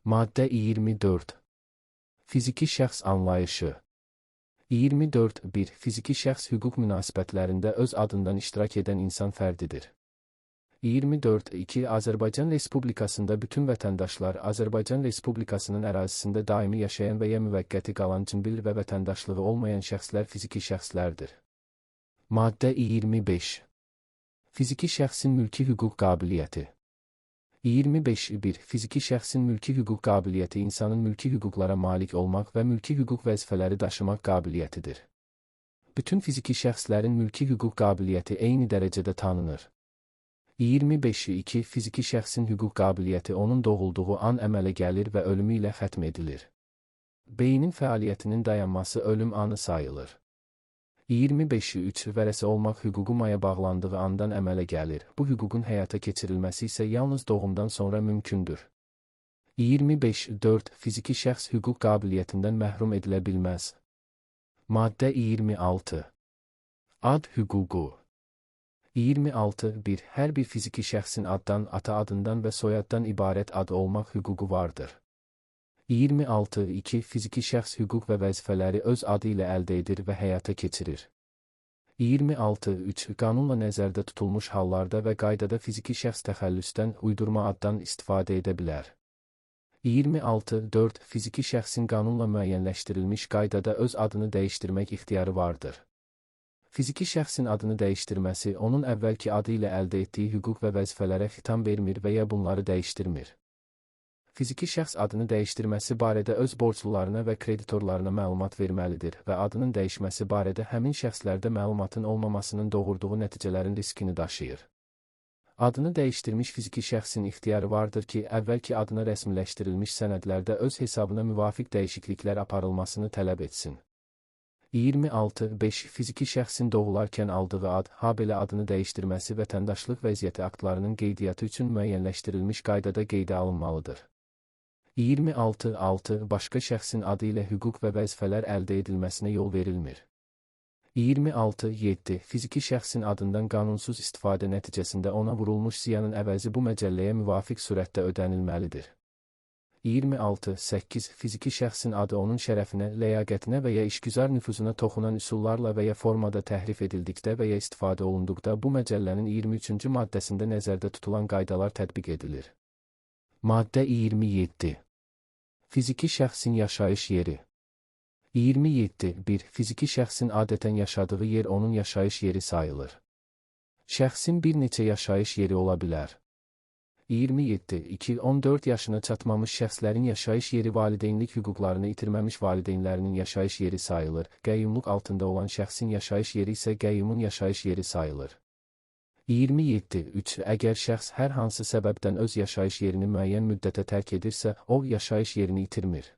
Maddə 24. Fiziki şəxs anlayışı. 24.1. Fiziki şəxs hüquq münasibətlərində öz adından iştirak edən insan fərdidir. 24.2. Azərbaycan Respublikasında bütün vətəndaşlar Azərbaycan Respublikasının ərazisində daimi yaşayan və ya müvəqqəti qalan cimbil və vətəndaşlığı olmayan şəxslər fiziki şəxslərdir. Maddə 25. Fiziki şəxsin mülki hüquq qabiliyyəti. 25.1. Fiziki şəxsin mülki hüquq qabiliyyəti insanın mülki hüquqlara malik olmaq və mülki hüquq vəzifələri daşımaq qabiliyyətidir. Bütün fiziki şəxslərin mülki hüquq qabiliyyəti eyni dərəcədə tanınır. 25.2. Fiziki şəxsin hüquq qabiliyyəti onun doğulduğu an əmələ gəlir və ölümü ilə xətm edilir. Beynin fəaliyyətinin dayanması ölüm anı sayılır. 25.3. Vərəsə olmaq hüququ maya bağlandığı andan əmələ gəlir. Bu hüququn həyata keçirilməsi isə yalnız doğumdan sonra mümkündür. 25.4. Fiziki şəxs hüquq qabiliyyətindən məhrum edilə bilməz. Maddə 26. Ad hüququ. 26.1. Hər bir fiziki şəxsin addan, ata adından və soyaddan ibarət adı olmaq hüququ vardır. 26.2. Fiziki şəxs hüquq və vəzifələri öz adı ilə əldə edir və həyata keçirir. 26.3. Qanunla nəzərdə tutulmuş hallarda və qaydada fiziki şəxs təxəllüsdən, uydurma addan istifadə edə bilər. 26.4. Fiziki şəxsin qanunla müəyyənləşdirilmiş qaydada öz adını dəyişdirmək ixtiyarı vardır. Fiziki şəxsin adını dəyişdirməsi onun əvvəlki adı ilə əldə etdiyi hüquq və vəzifələrə xitam vermir və ya bunları dəyişdirmir. Fiziki şəxs adını dəyişdirməsi barədə öz borclularına və kreditorlarına məlumat verməlidir və adının dəyişməsi barədə həmin şəxslərdə məlumatın olmamasının doğurduğu nəticələrin riskini daşıyır. Adını dəyişdirmiş fiziki şəxsin ixtiyarı vardır ki, əvvəlki adına rəsmiləşdirilmiş sənədlərdə öz hesabına müvafiq dəyişikliklər aparılmasını tələb etsin. 26.5. Fiziki şəxsin doğularkən aldığı ad, habelə adını dəyişdirməsi vətəndaşlıq vəziyyəti aktlarının qeydiyyatı üçün müəyyənləşdirilmiş qaydada qeydə alınmalıdır. 26.6. Başqa şəxsin adı ilə hüquq və vəzifələr əldə edilməsinə yol verilmir. 26.7. Fiziki şəxsin adından qanunsuz istifadə nəticəsində ona vurulmuş ziyanın əvəzi bu məcəlləyə müvafiq surətdə ödənilməlidir. 26.8. Fiziki şəxsin adı onun şərəfinə, ləyaqətinə və ya işgüzar nüfuzuna toxunan üsullarla və ya formada təhrif edildikdə və ya istifadə olunduqda bu məcəllənin 23-cü maddəsində nəzərdə tutulan qaydalar tətbiq edilir. Maddə 27. Fiziki şəxsin yaşayış yeri. 27.1. Fiziki şəxsin adətən yaşadığı yer onun yaşayış yeri sayılır. Şəxsin bir neçə yaşayış yeri ola bilər. 27.2. 14 yaşına çatmamış şəxslərin yaşayış yeri valideynlik hüquqlarını itirməmiş valideynlərinin yaşayış yeri sayılır. Qəyyumluq altında olan şəxsin yaşayış yeri isə qəyyumun yaşayış yeri sayılır. 27.3. Əgər şəxs hər hansı səbəbdən öz yaşayış yerini müəyyən müddətə tərk edirsə, o yaşayış yerini itirmir.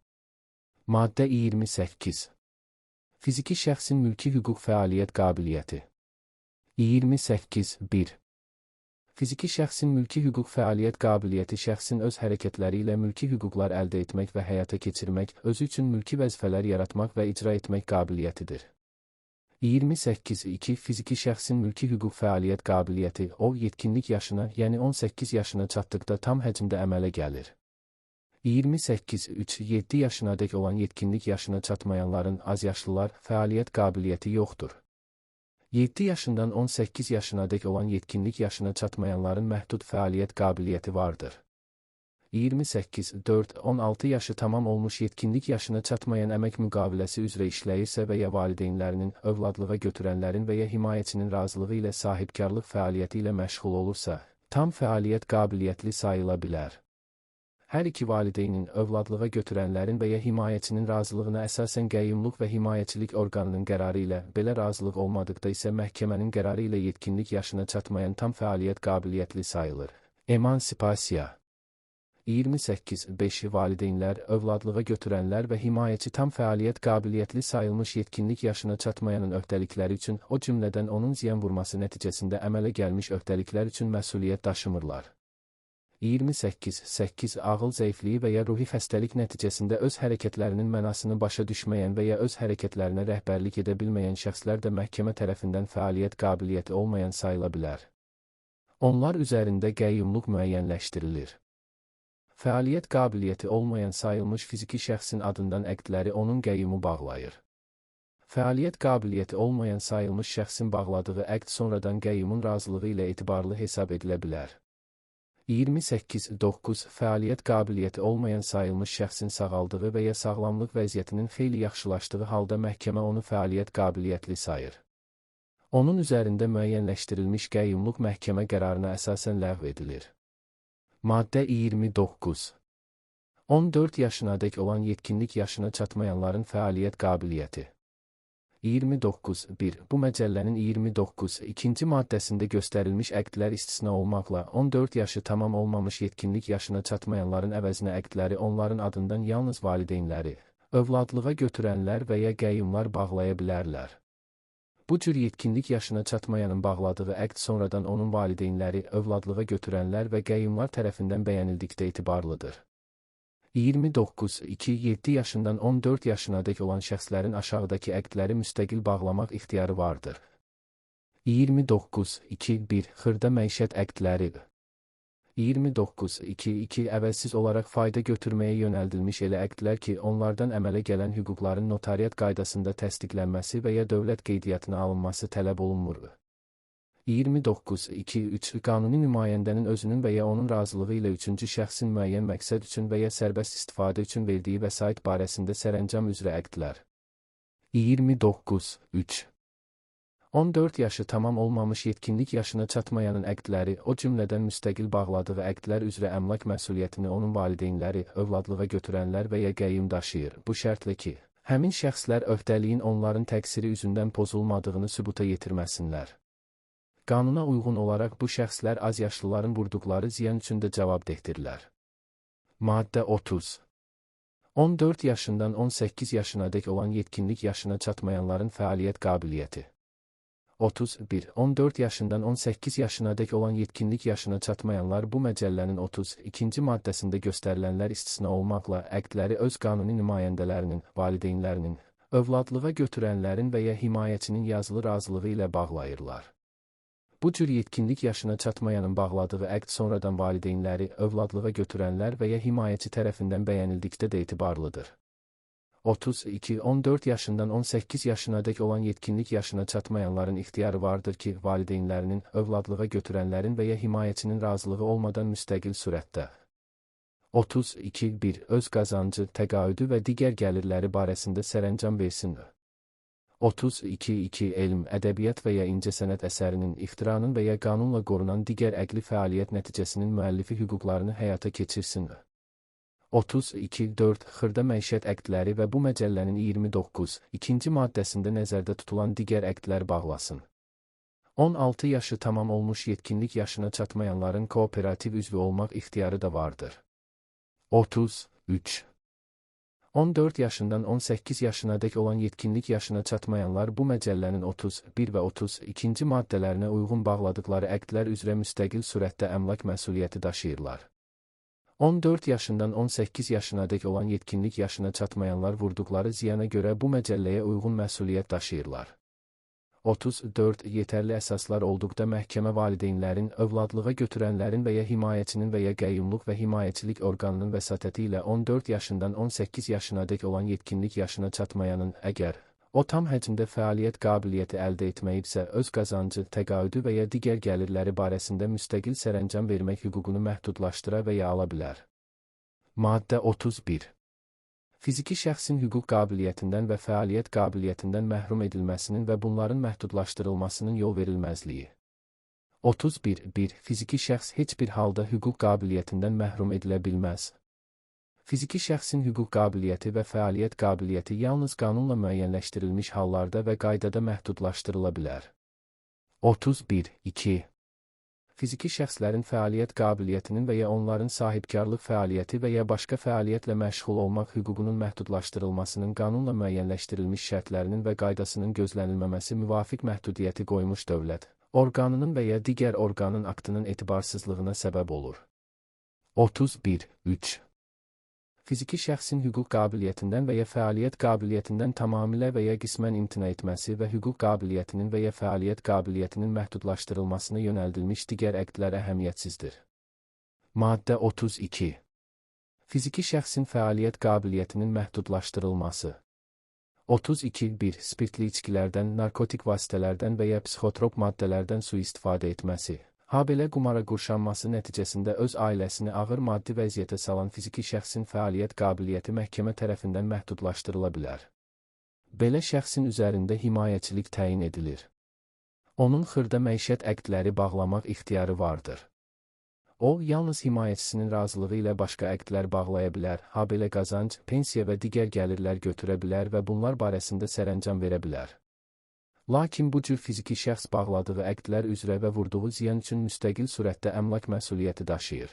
Maddə 28. Fiziki şəxsin mülki hüquq fəaliyyət qabiliyyəti. 28.1. Fiziki şəxsin mülki hüquq fəaliyyət qabiliyyəti şəxsin öz hərəkətləri ilə mülki hüquqlar əldə etmək və həyata keçirmək, özü üçün mülki vəzifələr yaratmaq və icra etmək qabiliyyətidir. 28.2. Fiziki şəxsin mülki hüquq fəaliyyət qabiliyyəti, o yetkinlik yaşına, yəni 18 yaşına çatdıqda tam həcmdə əmələ gəlir. 28.3. 7 yaşınadək olan yetkinlik yaşına çatmayanların, azyaşlılar, fəaliyyət qabiliyyəti yoxdur. 7 yaşından 18 yaşınadək olan yetkinlik yaşına çatmayanların məhdud fəaliyyət qabiliyyəti vardır. 28.4. 16 yaşı tamam olmuş yetkinlik yaşına çatmayan əmək müqaviləsi üzrə işləyirsə və ya valideynlərinin, övladlığa götürənlərin və ya himayəçinin razılığı ilə sahibkarlıq fəaliyyəti ilə məşğul olursa, tam fəaliyyət qabiliyyətli sayıla bilər. Hər iki valideynin, övladlığa götürənlərin və ya himayəçinin razılığına əsasən qəyyumluq və himayəçilik orqanının qərarı ilə, belə razılıq olmadıqda isə məhkəmənin qərarı ilə yetkinlik yaşına çatmayan tam fəaliyyət qabiliyyətli sayılır. Emansipasiya. 28.5. Valideynlər, övladlığa götürənlər və himayəçi tam fəaliyyət qabiliyyətli sayılmış yetkinlik yaşına çatmayanın öhdəlikləri üçün, o cümlədən onun ziyan vurması nəticəsində əmələ gəlmiş öhdəliklər üçün məsuliyyət daşımırlar. 28.8. Ağıl zəifliyi və ya ruhi xəstəlik nəticəsində öz hərəkətlərinin mənasını başa düşməyən və ya öz hərəkətlərinə rəhbərlik edə bilməyən şəxslər də məhkəmə tərəfindən fəaliyyət qabiliyyəti olmayan sayıla bilər. Onlar üzərində qəyyumluq müəyyənləşdirilir. Fəaliyyət qabiliyyəti olmayan sayılmış fiziki şəxsin adından əqdləri onun qəyyumu bağlayır. Fəaliyyət qabiliyyəti olmayan sayılmış şəxsin bağladığı əqd sonradan qəyyumun razılığı ilə etibarlı hesab edilə bilər. 28.9 Fəaliyyət qabiliyyəti olmayan sayılmış şəxsin sağaldığı və ya sağlamlıq vəziyyətinin xeyli yaxşılaşdığı halda məhkəmə onu fəaliyyət qabiliyyətli sayır. Onun üzərində müəyyənləşdirilmiş qəyyumluq məhkəmə qərarına əsasən ləğv edilir. Maddə 29. 14 yaşınadək olan yetkinlik yaşına çatmayanların fəaliyyət qabiliyyəti. 29.1 Bu məcəllənin 29.2 maddəsində göstərilmiş əqdlər istisna olmaqla 14 yaşı tamam olmamış yetkinlik yaşına çatmayanların əvəzinə əqdləri onların adından yalnız valideynləri, övladlığa götürənlər və ya qəyyumlar bağlaya bilərlər. Bu cür yetkinlik yaşına çatmayanın bağladığı əqd sonradan onun valideynləri, övladlığa götürənlər və qəyyumlar tərəfindən bəyənildikdə etibarlıdır. 29.2 7 yaşından 14 yaşınadək olan şəxslərin aşağıdakı əqdləri müstəqil bağlamaq ixtiyarı vardır. 29.2.1 Xırda məişət əqdləri. 29.2.2 Əvəzsiz olaraq fayda götürməyə yönəldilmiş elə əqdlər ki, onlardan əmələ gələn hüquqların notariat qaydasında təsdiqlənməsi və ya dövlət qeydiyyatına alınması tələb olunmur. 29.2.3 Qanuni nümayəndənin özünün və ya onun razılığı ilə üçüncü şəxsin müəyyən məqsəd üçün və ya sərbəst istifadə üçün verdiyi vəsait barəsində sərəncam üzrə əqdlər. 29.3 14 yaşı tamam olmamış yetkinlik yaşına çatmayanın əqdləri, o cümlədən müstəqil bağladığı əqdlər üzrə əmlak məsuliyyətini onun valideynləri, övladlığa götürənlər və ya qəyyum daşıyır. Bu şərtlə ki, həmin şəxslər öhdəliyin onların təqsiri üzündən pozulmadığını sübuta yetirməsinlər. Qanuna uyğun olaraq bu şəxslər azyaşlıların vurduqları ziyan üçün də cavabdehdirlər. Maddə 30. 14 yaşından 18 yaşınadək olan yetkinlik yaşına çatmayanların fəaliyyət qabiliyyəti. 31. 14 yaşından 18 yaşınadək olan yetkinlik yaşına çatmayanlar bu məcəllənin 32-ci maddəsində göstərilənlər istisna olmaqla əqdləri öz qanuni nümayəndələrinin, valideynlərinin, övladlığa götürənlərin və ya himayəçinin yazılı razılığı ilə bağlayırlar. Bu cür yetkinlik yaşına çatmayanın bağladığı əqd sonradan valideynləri, övladlığa götürənlər və ya himayəçi tərəfindən bəyənildikdə də etibarlıdır. 32. 14 yaşından 18 yaşınadək olan yetkinlik yaşına çatmayanların ixtiyarı vardır ki, valideynlərinin, övladlığa götürənlərin və ya himayəçinin razılığı olmadan müstəqil surətdə. 32.1 Öz qazancı, təqaüdü və digər gəlirləri barəsində sərəncam versin. 32.2 Elm, ədəbiyyat və ya incəsənət əsərinin, ixtiranın və ya qanunla qorunan digər əqli fəaliyyət nəticəsinin müəllifi hüquqlarını həyata keçirsin. 32.4 Xırda məişət əqdləri və bu məcəllənin 29.2 maddəsində nəzərdə tutulan digər əqdlər bağlasın. 16 yaşı tamam olmuş yetkinlik yaşına çatmayanların kooperativ üzvü olmaq ixtiyarı da vardır. 33. 14 yaşından 18 yaşınadək olan yetkinlik yaşına çatmayanlar bu məcəllənin 31 və 32-ci maddələrinə uyğun bağladıqları əqdlər üzrə müstəqil surətdə əmlak məsuliyyəti daşıyırlar. 14 yaşından 18 yaşınadək olan yetkinlik yaşına çatmayanlar vurduqları ziyana görə bu məcəlləyə uyğun məsuliyyət daşıyırlar. 34 Yetərli əsaslar olduqda məhkəmə valideynlərin, övladlığa götürənlərin və ya himayəçinin və ya qəyyumluq və himayəçilik orqanının vəsatəti ilə 14 yaşından 18 yaşınadək olan yetkinlik yaşına çatmayanın, əgər o tam həcmdə fəaliyyət qabiliyyəti əldə etməyibsə, öz qazancı, təqaüdü və ya digər gəlirləri barəsində müstəqil sərəncam vermək hüququnu məhdudlaşdıra və ya ala bilər. Maddə 31. Fiziki şəxsin hüquq qabiliyyətindən və fəaliyyət qabiliyyətindən məhrum edilməsinin və bunların məhdudlaşdırılmasının yol verilməzliyi. 31.1 Fiziki şəxs heç bir halda hüquq qabiliyyətindən məhrum edilə bilməz. Fiziki şəxsin hüquq qabiliyyəti və fəaliyyət qabiliyyəti yalnız qanunla müəyyənləşdirilmiş hallarda və qaydada məhdudlaşdırıla bilər. 31.2 Fiziki şəxslərin fəaliyyət qabiliyyətinin və ya onların sahibkarlıq fəaliyyəti və ya başqa fəaliyyətlə məşğul olmaq hüququnun məhdudlaşdırılmasının qanunla müəyyənləşdirilmiş şərtlərinin və qaydasının gözlənilməməsi müvafiq məhdudiyyəti qoymuş dövlət, orqanının və ya digər orqanın aktının etibarsızlığına səbəb olur. 31.3 Fiziki şəxsin hüquq qabiliyyətindən və ya fəaliyyət qabiliyyətindən tamamilə və ya qismən imtina etməsi və hüquq qabiliyyətinin və ya fəaliyyət qabiliyyətinin məhdudlaşdırılmasına yönəldilmiş digər əqdlər əhəmiyyətsizdir. Maddə 32. Fiziki şəxsin fəaliyyət qabiliyyətinin məhdudlaşdırılması. 32.1 Spirtli içkilərdən, narkotik vasitələrdən və ya psixotrop maddələrdən sui-istifadə etməsi. Habelə qumara qurşanması nəticəsində öz ailəsini ağır maddi vəziyyətə salan fiziki şəxsin fəaliyyət qabiliyyəti məhkəmə tərəfindən məhdudlaşdırıla bilər. Belə şəxsin üzərində himayəçilik təyin edilir. Onun xırda məişət əqdləri bağlamaq ixtiyarı vardır. O, yalnız himayəçisinin razılığı ilə başqa əqdlər bağlaya bilər, habelə qazanc, pensiya və digər gəlirlər götürə bilər və bunlar barəsində sərəncam verə bilər. Lakin bu cür fiziki şəxs bağladığı əqdlər üzrə və vurduğu ziyan üçün müstəqil surətdə əmlak məsuliyyəti daşıyır.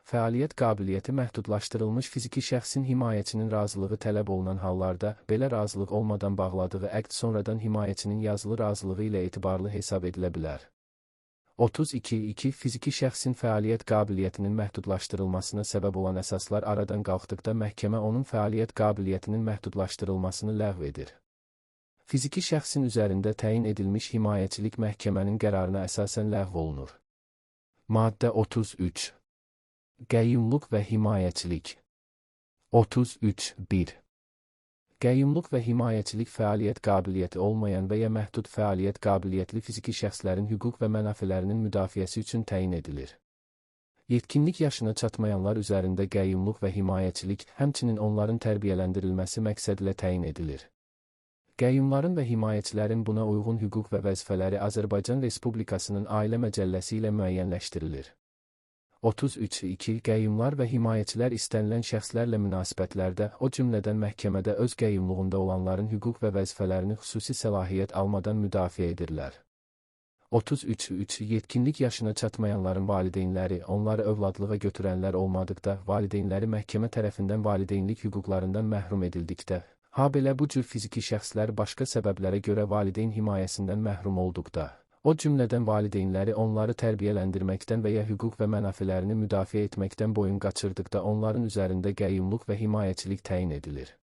Fəaliyyət qabiliyyəti məhdudlaşdırılmış fiziki şəxsin himayəçinin razılığı tələb olunan hallarda, belə razılıq olmadan bağladığı əqd sonradan himayəçinin yazılı razılığı ilə etibarlı hesab edilə bilər. 32.2 Fiziki şəxsin fəaliyyət qabiliyyətinin məhdudlaşdırılmasına səbəb olan əsaslar aradan qalxdıqda məhkəmə onun fəaliyyət qabiliyyətinin məhdudlaşdırılmasını ləğv edir. Fiziki şəxsin üzərində təyin edilmiş himayəçilik məhkəmənin qərarına əsasən ləğv olunur. Maddə 33. Qəyyumluq və himayəçilik. 33.1 Qəyyumluq və himayəçilik fəaliyyət qabiliyyəti olmayan və ya məhdud fəaliyyət qabiliyyətli fiziki şəxslərin hüquq və mənafelərinin müdafiəsi üçün təyin edilir. Yetkinlik yaşına çatmayanlar üzərində qəyyumluq və himayəçilik, həmçinin onların tərbiyələndirilməsi məqsədilə təyin edilir. Qəyyumların və himayəçilərin buna uyğun hüquq və vəzifələri Azərbaycan Respublikasının Ailə Məcəlləsi ilə müəyyənləşdirilir. 33.2 Qəyyumlar və himayəçilər istənilən şəxslərlə münasibətlərdə, o cümlədən məhkəmədə öz qəyyumluğunda olanların hüquq və vəzifələrini xüsusi səlahiyyət almadan müdafiə edirlər. 33.3 Yetkinlik yaşına çatmayanların valideynləri, onları övladlığa götürənlər olmadıqda, valideynləri məhkəmə tərəfindən valideynlik hüquqlarından məhrum edildikdə, habelə bu cür fiziki şəxslər başqa səbəblərə görə valideyn himayəsindən məhrum olduqda, o cümlədən valideynləri onları tərbiyələndirməkdən və ya hüquq və mənafelərini müdafiə etməkdən boyun qaçırdıqda onların üzərində qəyyumluq və himayəçilik təyin edilir.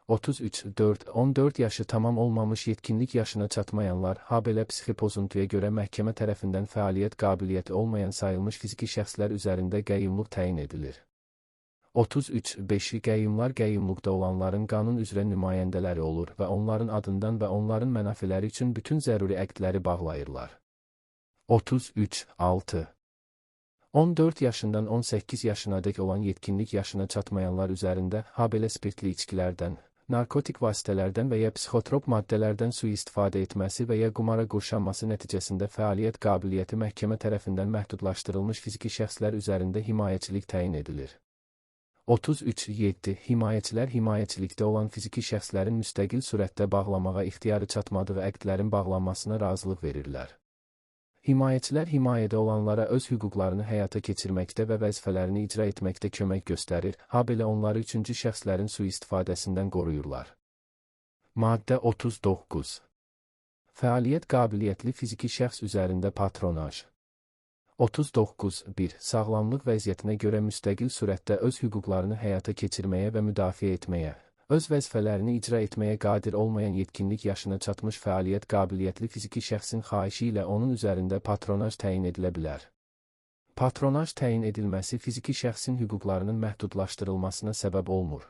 33.4 14 yaşı tamam olmamış yetkinlik yaşına çatmayanlar, habelə psixi pozuntuya görə məhkəmə tərəfindən fəaliyyət qabiliyyəti olmayan sayılmış fiziki şəxslər üzərində qəyyumluq təyin edilir. 33.5 Qəyyumlar qəyyumluqda olanların qanun üzrə nümayəndələri olur və onların adından və onların mənafeləri üçün bütün zəruri əqdləri bağlayırlar. 33.6 14 yaşından 18 yaşınadək olan yetkinlik yaşına çatmayanlar üzərində, habelə spirtli içkilərdən, narkotik vasitələrdən və ya psixotrop maddələrdən sui-istifadə etməsi və ya qumara qurşanması nəticəsində fəaliyyət qabiliyyəti məhkəmə tərəfindən məhdudlaşdırılmış fiziki şəxslər üzərində himayəçilik təyin edilir. 33.7 Himayəçilər himayəçilikdə olan fiziki şəxslərin müstəqil surətdə bağlamağa ixtiyarı çatmadığı əqdlərin bağlanmasına razılıq verirlər. Himayəçilər himayədə olanlara öz hüquqlarını həyata keçirməkdə və vəzifələrini icra etməkdə kömək göstərir, habelə onları üçüncü şəxslərin sui-istifadəsindən qoruyurlar. Maddə 39 Fəaliyyət qabiliyyətli fiziki şəxs üzərində patronaj. 39.1 Sağlamlıq vəziyyətinə görə müstəqil surətdə öz hüquqlarını həyata keçirməyə və müdafiə etməyə, öz vəzifələrini icra etməyə qadir olmayan yetkinlik yaşına çatmış fəaliyyət qabiliyyətli fiziki şəxsin xahişi ilə onun üzərində patronaj təyin edilə bilər. Patronaj təyin edilməsi fiziki şəxsin hüquqlarının məhdudlaşdırılmasına səbəb olmur.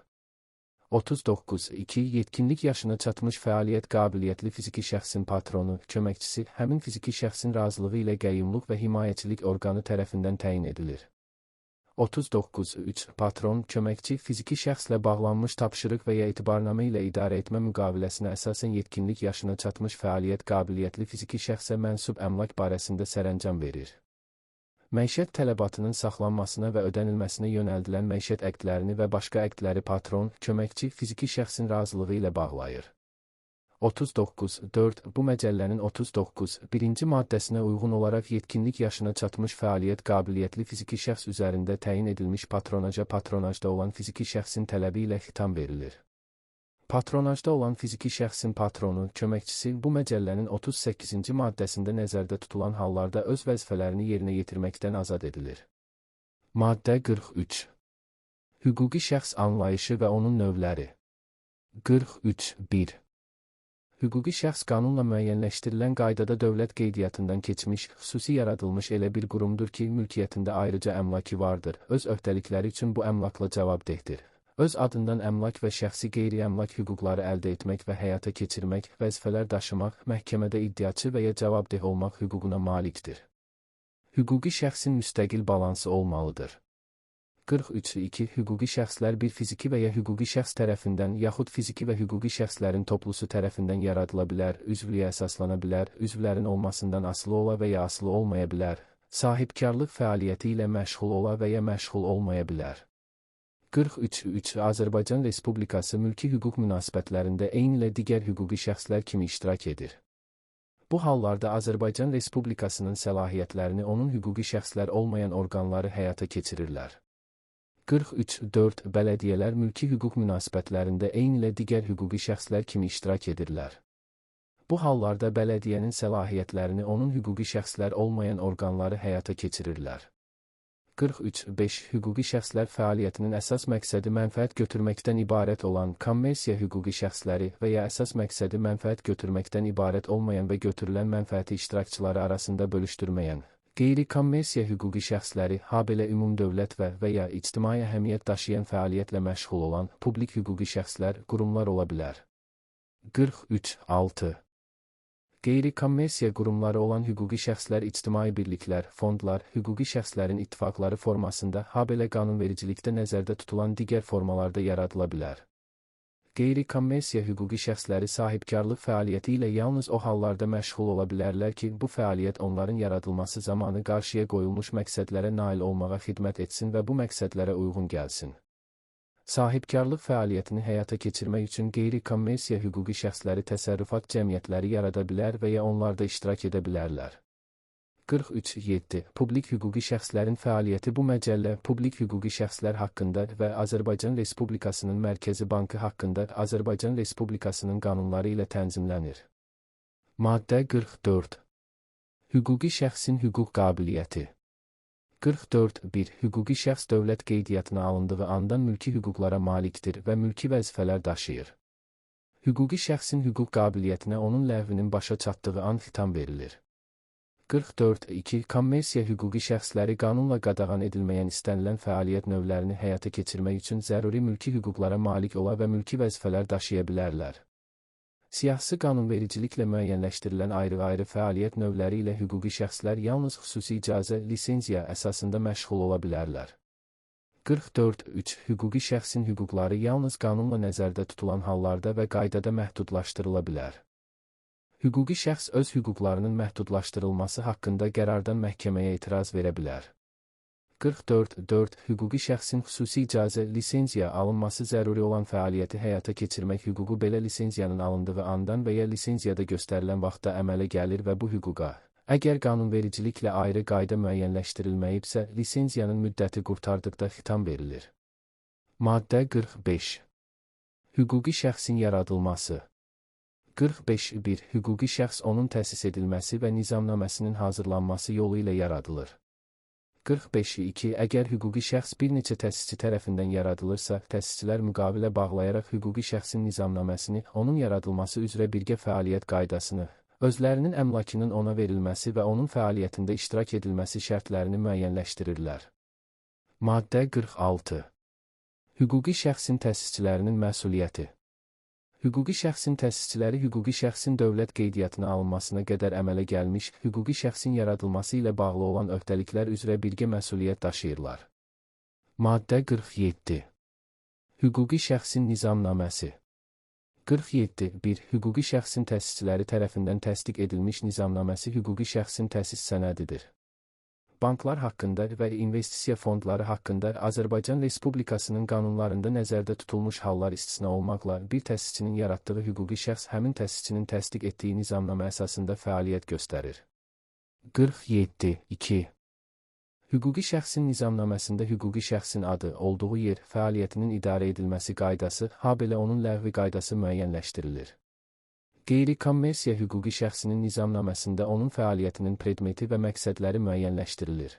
39.2 Yetkinlik yaşına çatmış fəaliyyət qabiliyyətli fiziki şəxsin patronu, köməkçisi, həmin fiziki şəxsin razılığı ilə qəyyumluq və himayəçilik orqanı tərəfindən təyin edilir. 39.3 Patron, köməkçi, fiziki şəxslə bağlanmış tapşırıq və ya etibarnamə ilə idarə etmə müqaviləsinə əsasən yetkinlik yaşına çatmış fəaliyyət qabiliyyətli fiziki şəxsə mənsub əmlak barəsində sərəncam verir. Məişət tələbatının saxlanmasına və ödənilməsinə yönəldilən məişət əqdlərini və başqa əqdləri patron, köməkçi, fiziki şəxsin razılığı ilə bağlayır. 39.4 Bu məcəllənin 39.1-ci maddəsinə uyğun olaraq yetkinlik yaşına çatmış fəaliyyət qabiliyyətli fiziki şəxs üzərində təyin edilmiş patronaja patronajda olan fiziki şəxsin tələbi ilə xitam verilir. Patronajda olan fiziki şəxsin patronu, köməkçisi bu məcəllənin 38-ci maddəsində nəzərdə tutulan hallarda öz vəzifələrini yerinə yetirməkdən azad edilir. Maddə 43 Hüquqi şəxs anlayışı və onun növləri. 43.1 Hüquqi şəxs qanunla müəyyənləşdirilən qaydada dövlət qeydiyyatından keçmiş, xüsusi yaradılmış elə bir qurumdur ki, mülkiyyətində ayrıca əmlakı vardır, öz öhdəlikləri üçün bu əmlakla cavabdehdir. Öz adından əmlak və şəxsi qeyri-əmlak hüquqları əldə etmək və həyata keçirmək, vəzifələr daşımaq, məhkəmədə iddiaçı və ya cavabdeh olmaq hüququna malikdir. Hüquqi şəxsin müstəqil balansı olmalıdır. 43.2 Hüquqi şəxslər bir fiziki və ya hüquqi şəxs tərəfindən yaxud fiziki və hüquqi şəxslərin toplusu tərəfindən yaradıla bilər, üzvlüyə əsaslana bilər, üzvlərin olmasından asılı ola və ya asılı olmaya bilər, sahibkarlıq fəaliyyəti ilə məşğul ola və ya məşğul olmaya bilər. 43.3 Azərbaycan Respublikası mülki hüquq münasibətlərində eyni ilə digər hüquqi şəxslər kimi iştirak edir. Bu hallarda Azərbaycan Respublikasının səlahiyyətlərini onun hüquqi şəxslər olmayan orqanları həyata keçirirlər. 43.4 Bələdiyyələr mülki hüquq münasibətlərində eyni ilə digər hüquqi şəxslər kimi iştirak edirlər. Bu hallarda bələdiyyənin səlahiyyətlərini onun hüquqi şəxslər olmayan orqanları həyata keçirirlər. 43.5 Hüquqi şəxslər fəaliyyətinin əsas məqsədi mənfəət götürməkdən ibarət olan kommersiya hüquqi şəxsləri və ya əsas məqsədi mənfəət götürməkdən ibarət olmayan və götürülən mənfəəti iştirakçıları arasında bölüşdürməyən, qeyri-kommersiya hüquqi şəxsləri, habelə ümumdövlət və ya ictimai əhəmiyyət daşıyan fəaliyyətlə məşğul olan publik hüquqi şəxslər, qurumlar ola bilər. 43.6 Qeyri-kommersiya qurumları olan hüquqi şəxslər ictimai birliklər, fondlar, hüquqi şəxslərin ittifaqları formasında, habelə qanunvericilikdə nəzərdə tutulan digər formalarda yaradıla bilər. Qeyri-kommersiya hüquqi şəxsləri sahibkarlıq fəaliyyəti ilə yalnız o hallarda məşğul ola bilərlər ki, bu fəaliyyət onların yaradılması zamanı qarşıya qoyulmuş məqsədlərə nail olmağa xidmət etsin və bu məqsədlərə uyğun gəlsin. Sahibkarlıq fəaliyyətini həyata keçirmək üçün qeyri-kommersiya hüquqi şəxsləri təsərrüfat cəmiyyətləri yarada bilər və ya onlarda iştirak edə bilərlər. 43.7 Publik hüquqi şəxslərin fəaliyyəti bu məcəllə publik hüquqi şəxslər haqqında və Azərbaycan Respublikasının Mərkəzi Bankı haqqında Azərbaycan Respublikasının qanunları ilə tənzimlənir. Maddə 44 Hüquqi şəxsin hüquq qabiliyyəti 44.1 Hüquqi şəxs dövlət qeydiyyatına alındığı andan mülki hüquqlara malikdir və mülki vəzifələr daşıyır. Hüquqi şəxsin hüquq qabiliyyətinə onun ləğvinin başa çatdığı an xitam verilir. 44.2 Kommersiya hüquqi şəxsləri qanunla qadağan edilməyən istənilən fəaliyyət növlərini həyata keçirmək üçün zəruri mülki hüquqlara malik ola və mülki vəzifələr daşıya bilərlər. Siyasi qanunvericiliklə müəyyənləşdirilən ayrı-ayrı fəaliyyət növləri ilə hüquqi şəxslər yalnız xüsusi icazə, lisenziya əsasında məşğul ola bilərlər. 44.3 Hüquqi şəxsin hüquqları yalnız qanunla nəzərdə tutulan hallarda və qaydada məhdudlaşdırıla bilər. Hüquqi şəxs öz hüquqlarının məhdudlaşdırılması haqqında qərardan məhkəməyə etiraz verə bilər. 44.4 Hüquqi şəxsin xüsusi icazə, lisenziya alınması zəruri olan fəaliyyəti həyata keçirmək hüququ belə lisenziyanın alındığı andan və ya lisenziyada göstərilən vaxtda əmələ gəlir və bu hüquqa, əgər qanunvericiliklə ayrı qayda müəyyənləşdirilməyibsə, lisenziyanın müddəti qurtardıqda xitam verilir. Maddə 45 Hüquqi şəxsin yaradılması 45.1 Hüquqi şəxs onun təsis edilməsi və nizamnaməsinin hazırlanması yolu ilə yaradılır. 45.2 Əgər hüquqi şəxs bir neçə təsisçi tərəfindən yaradılırsa, təsisçilər müqavilə bağlayaraq hüquqi şəxsin nizamnaməsini, onun yaradılması üzrə birgə fəaliyyət qaydasını, özlərinin əmlakının ona verilməsi və onun fəaliyyətində iştirak edilməsi şərtlərini müəyyənləşdirirlər. Maddə 46 Hüquqi şəxsin təsisçilərinin məsuliyyəti Hüquqi şəxsin təsisçiləri hüquqi şəxsin dövlət qeydiyyatına alınmasına qədər əmələ gəlmiş, hüquqi şəxsin yaradılması ilə bağlı olan öhdəliklər üzrə birgə məsuliyyət daşıyırlar. Maddə 47 Hüquqi şəxsin nizamnaməsi 47.1 Hüquqi şəxsin təsisçiləri tərəfindən təsdiq edilmiş nizamnaməsi hüquqi şəxsin təsis sənədidir. Banklar haqqında və investisiya fondları haqqında Azərbaycan Respublikasının qanunlarında nəzərdə tutulmuş hallar istisna olmaqla bir təsisçinin yaratdığı hüquqi şəxs həmin təsisçinin təsdiq etdiyi nizamnamə əsasında fəaliyyət göstərir. 47.2 Hüquqi şəxsin nizamnaməsində hüquqi şəxsin adı, olduğu yer, fəaliyyətinin idarə edilməsi qaydası, habelə onun ləğvi qaydası müəyyənləşdirilir. Qeyri-kommersiya hüquqi şəxsinin nizamnaməsində onun fəaliyyətinin predmeti və məqsədləri müəyyənləşdirilir.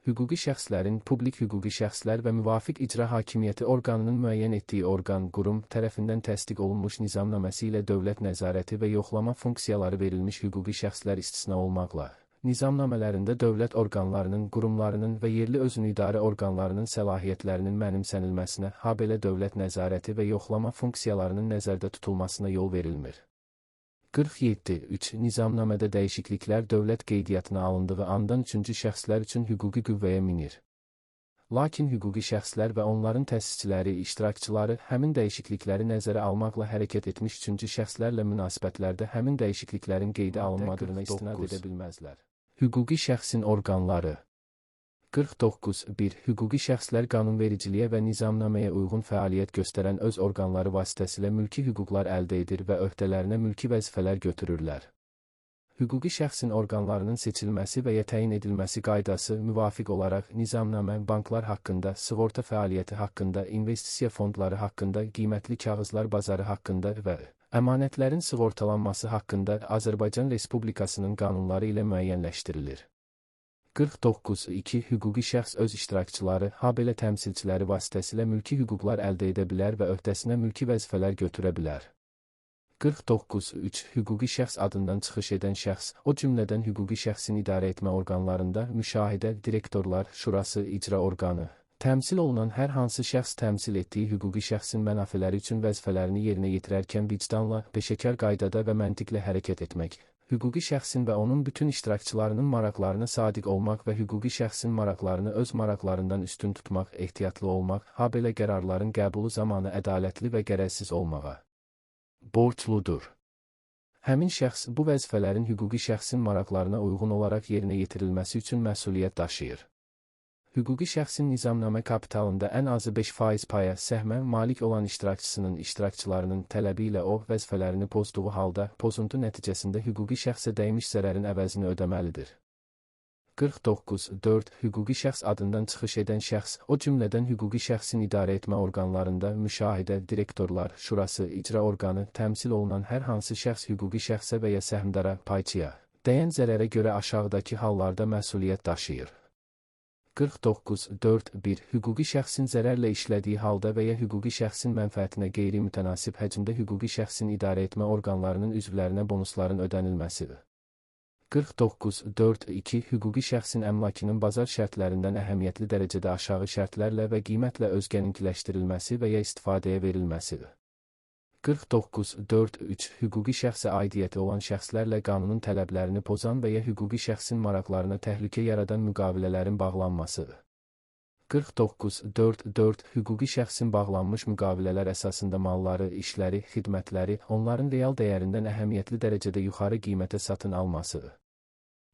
Hüquqi şəxslərin, publik hüquqi şəxslər və müvafiq icra hakimiyyəti orqanının müəyyən etdiyi orqan, qurum tərəfindən təsdiq olunmuş nizamnaməsi ilə dövlət nəzarəti və yoxlama funksiyaları verilmiş hüquqi şəxslər istisna olmaqla, nizamnamələrində dövlət orqanlarının, qurumlarının və yerli özünüidarə orqanlarının səlahiyyətlərinin mənimsənilməsinə, habelə dövlət nəzarəti və yoxlama funksiyalarının nəzərdə tutulmasına yol verilmir. 47.3. Nizamnamədə dəyişikliklər dövlət qeydiyyatına alındığı andan üçüncü şəxslər üçün hüquqi qüvvəyə minir. Lakin hüquqi şəxslər və onların təsisçiləri, iştirakçıları həmin dəyişiklikləri nəzərə almaqla hərəkət etmiş üçüncü şəxslərlə münasibətlərdə həmin dəyişikliklərin qeydə alınmadığına istinad edə bilməzlər. Hüquqi şəxsin orqanları 49.1. Hüquqi şəxslər qanunvericiliyə və nizamnaməyə uyğun fəaliyyət göstərən öz orqanları vasitəsilə mülki hüquqlar əldə edir və öhdələrinə mülki vəzifələr götürürlər. Hüquqi şəxsin orqanlarının seçilməsi və ya təyin edilməsi qaydası müvafiq olaraq nizamnamə, banklar haqqında, sığorta fəaliyyəti haqqında, investisiya fondları haqqında, qiymətli kağızlar bazarı haqqında və əmanətlərin sığortalanması haqqında Azərbaycan Respublikasının qanunları ilə müəyyənləşdirilir. 49.2. Hüquqi şəxs öz iştirakçıları, habelə təmsilçiləri vasitəsilə mülki hüquqlar əldə edə bilər və öhdəsinə mülki vəzifələr götürə bilər. 49.3. Hüquqi şəxs adından çıxış edən şəxs, o cümlədən hüquqi şəxsin idarə etmə orqanlarında müşahidə, direktorlar şurası, icra orqanı, təmsil olunan hər hansı şəxs təmsil etdiyi hüquqi şəxsin mənafeləri üçün vəzifələrini yerinə yetirərkən vicdanla, peşəkar qaydada və məntiqlə hərəkət etmək, hüquqi şəxsin və onun bütün iştirakçılarının maraqlarına sadiq olmaq və hüquqi şəxsin maraqlarını öz maraqlarından üstün tutmaq, ehtiyatlı olmaq, habelə qərarların qəbulu zamanı ədalətli və qərəzsiz olmağa borcludur. Həmin şəxs bu vəzifələrin hüquqi şəxsin maraqlarına uyğun olaraq yerinə yetirilməsi üçün məsuliyyət daşıyır. Hüquqi şəxsin nizamnamə kapitalında ən azı 5% paya, səhmə malik olan iştirakçısının iştirakçılarının tələbi ilə o vəzifələrini pozduğu halda, pozuntu nəticəsində hüquqi şəxsə dəymiş zərərin əvəzini ödəməlidir. 49.4. Hüquqi şəxs adından çıxış edən şəxs, o cümlədən hüquqi şəxsin idarə etmə orqanlarında müşahidə, direktorlar şurası, icra orqanı, təmsil olunan hər hansı şəxs hüquqi şəxsə və ya səhmdara, payçıya, dəyən zərərə görə aşağıdakı hallarda məsuliyyət daşıyır. 49.4.1. Hüquqi şəxsin zərərlə işlədiyi halda və ya hüquqi şəxsin mənfəətinə qeyri-mütənasib həcmdə hüquqi şəxsin idarə etmə orqanlarının üzvlərinə bonusların ödənilməsidir. 49.4.2. Hüquqi şəxsin əmlakının bazar şərtlərindən əhəmiyyətli dərəcədə aşağı şərtlərlə və qiymətlə özgəninkiləşdirilməsi və ya istifadəyə verilməsidir. 49.4.3. Hüquqi şəxsə aidiyyəti olan şəxslərlə qanunun tələblərini pozan və ya hüquqi şəxsin maraqlarına təhlükə yaradan müqavilələrin bağlanmasıdır. 49.4.4. Hüquqi şəxsin bağlanmış müqavilələr əsasında malları, işləri, xidmətləri, onların real dəyərindən əhəmiyyətli dərəcədə yuxarı qiymətə satın almasıdır.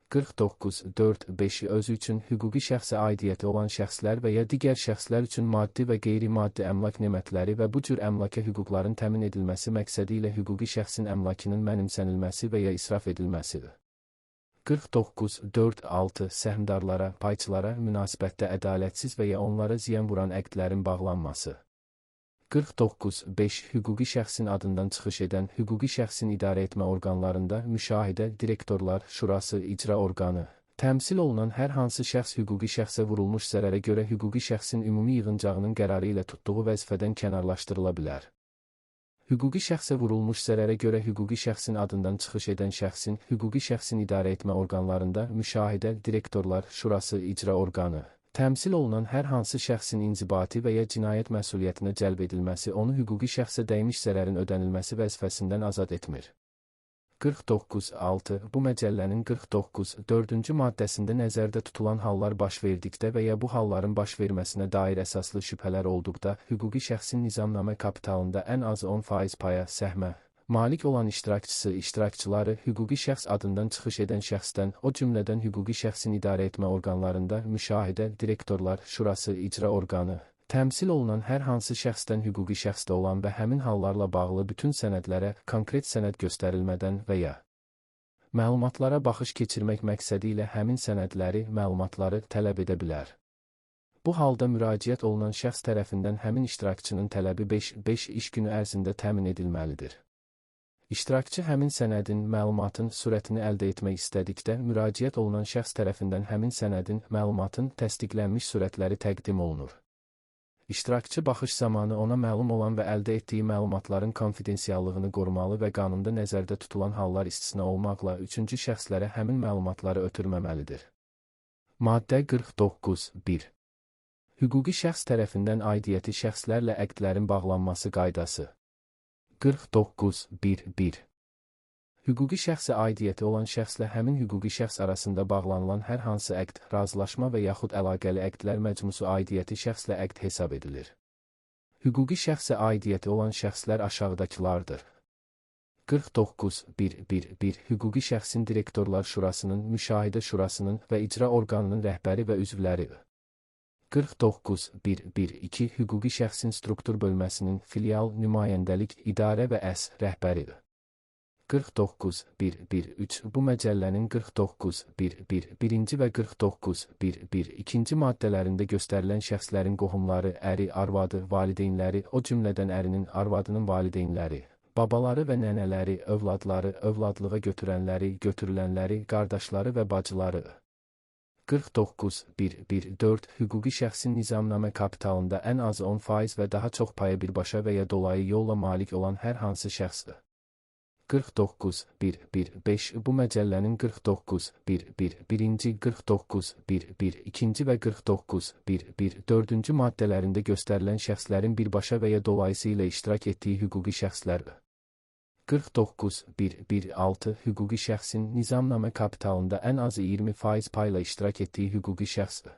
49.4.5. Özü üçün hüquqi şəxsə aidiyyəti olan şəxslər və ya digər şəxslər üçün maddi və qeyri-maddi əmlak nemətləri və bu cür əmlaka hüquqların təmin edilməsi məqsədi ilə hüquqi şəxsin əmlakının mənimsənilməsi və ya israf edilməsidir. 49.4.6. Səhmdarlara, payçılara münasibətdə ədalətsiz və ya onlara ziyan vuran əqdlərin bağlanması. 49.5. Hüquqi şəxsin adından çıxış edən hüquqi şəxsin idarə etmə orqanlarında müşahidə, direktorlar şurası, icra orqanı, təmsil olunan hər hansı şəxs hüquqi şəxsə vurulmuş zərərə görə hüquqi şəxsin ümumi yığıncağının qərarı ilə tutduğu vəzifədən kənarlaşdırıla bilər. Hüquqi şəxsə vurulmuş zərərə görə hüquqi şəxsin adından çıxış edən şəxsin hüquqi şəxsin idarə etmə orqanlarında müşahidə, direktorlar şurası, icra orqanı, təmsil olunan hər hansı şəxsin inzibati və ya cinayət məsuliyyətinə cəlb edilməsi onu hüquqi şəxsə dəymiş zərərin ödənilməsi vəzifəsindən azad etmir. 49.6. Bu məcəllənin 49.4-cü maddəsində nəzərdə tutulan hallar baş verdikdə və ya bu halların baş verməsinə dair əsaslı şübhələr olduqda, hüquqi şəxsin nizamnamə kapitalında ən az 10% paya, səhmə malik olan iştirakçısı, iştirakçıları hüquqi şəxs adından çıxış edən şəxsdən, o cümlədən hüquqi şəxsin idarə etmə orqanlarında müşahidə, direktorlar şurası, icra orqanı, təmsil olunan hər hansı şəxsdən hüquqi şəxsdə olan və həmin hallarla bağlı bütün sənədlərə konkret sənəd göstərilmədən və ya məlumatlara baxış keçirmək məqsədi ilə həmin sənədləri, məlumatları tələb edə bilər. Bu halda müraciət olunan şəxs tərəfindən həmin iştirakçının tələbi 5 iş günü ərzində təmin edilməlidir. İştirakçı həmin sənədin, məlumatın surətini əldə etmək istədikdə, müraciət olunan şəxs tərəfindən həmin sənədin, məlumatın təsdiqlənmiş surətləri təqdim olunur. İştirakçı baxış zamanı ona məlum olan və əldə etdiyi məlumatların konfidensiallığını qorumalı və qanunda nəzərdə tutulan hallar istisna olmaqla üçüncü şəxslərə həmin məlumatları ötürməməlidir. Maddə 49.1. Hüquqi şəxs tərəfindən aidiyyəti şəxslərlə əqdlərin bağlanması qaydası. 49.1.1. Hüquqi şəxsə aidiyyəti olan şəxslə həmin hüquqi şəxs arasında bağlanılan hər hansı əqd, razılaşma və yaxud əlaqəli əqdlər məcmusu aidiyyəti şəxslə əqd hesab edilir. Hüquqi şəxsə aidiyyəti olan şəxslər aşağıdakılardır. 49.1.1.1. Hüquqi şəxsin direktorlar şurasının, müşahidə şurasının və icra orqanının rəhbəri və üzvləri. 49.1.1.2. Hüquqi şəxsin struktur bölməsinin, filial, nümayəndəlik, idarə və rəhbəri. 49.1.1.3. Bu məcəllənin 49.1.1.1 və 49.1.1.2 maddələrində göstərilən şəxslərin qohumları, əri, arvadı, valideynləri, o cümlədən ərinin, arvadının valideynləri, babaları və nənələri, övladları, övladlığa götürənləri, götürülənləri, qardaşları və bacıları. 49.1.1.4. Hüquqi şəxsin nizamnamə kapitalında ən azı 10% və daha çox paya birbaşa və ya dolayı yolla malik olan hər hansı şəxsdir. 49.1.1.5. Bu məcəllənin 49.1.1.1, 49.1.1.2 və 49.1.1.4 maddələrində göstərilən şəxslərin birbaşa və ya dolayısı ilə iştirak etdiyi hüquqi şəxslərdir. 49.1.1.6. Hüquqi şəxsin nizamnamə kapitalında ən azı 20% payla iştirak etdiyi hüquqi şəxsdir.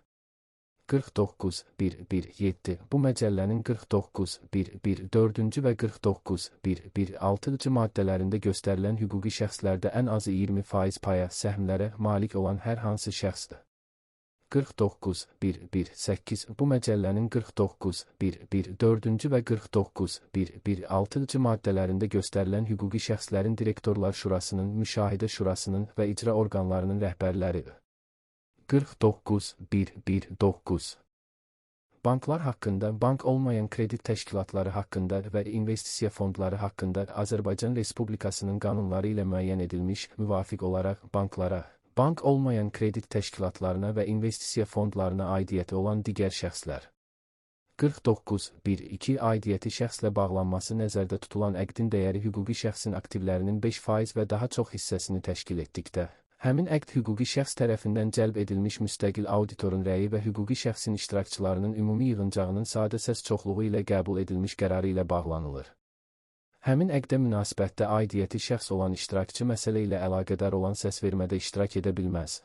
49.1.1.7. Bu məcəllənin 49.1.1.4 və 49.1.1.6 maddələrində göstərilən hüquqi şəxslərdə ən azı 20% paya, səhmlərə malik olan hər hansı şəxsdir. 49.1.1.8. Bu məcəllənin 49.1.1.4 və 49.1.1.6 maddələrində göstərilən hüquqi şəxslərin direktorlar şurasının, müşahidə şurasının və icra orqanlarının rəhbərləri. 49.1.1.9. Banklar haqqında, bank olmayan kredit təşkilatları haqqında və investisiya fondları haqqında Azərbaycan Respublikasının qanunları ilə müəyyən edilmiş, müvafiq olaraq banklara, bank olmayan kredit təşkilatlarına və investisiya fondlarına aidiyyəti olan digər şəxslər. 49.1.2. Aidiyyəti şəxslə bağlanması nəzərdə tutulan əqdin dəyəri hüquqi şəxsin aktivlərinin 5% və daha çox hissəsini təşkil etdikdə, həmin əqd hüquqi şəxs tərəfindən cəlb edilmiş müstəqil auditorun rəyi və hüquqi şəxsin iştirakçılarının ümumi yığıncağının sadə səs çoxluğu ilə qəbul edilmiş qərarı ilə bağlanılır. Həmin əqdə münasibətdə aidiyyəti şəxs olan iştirakçı məsələ ilə əlaqədar olan səsvermədə iştirak edə bilməz.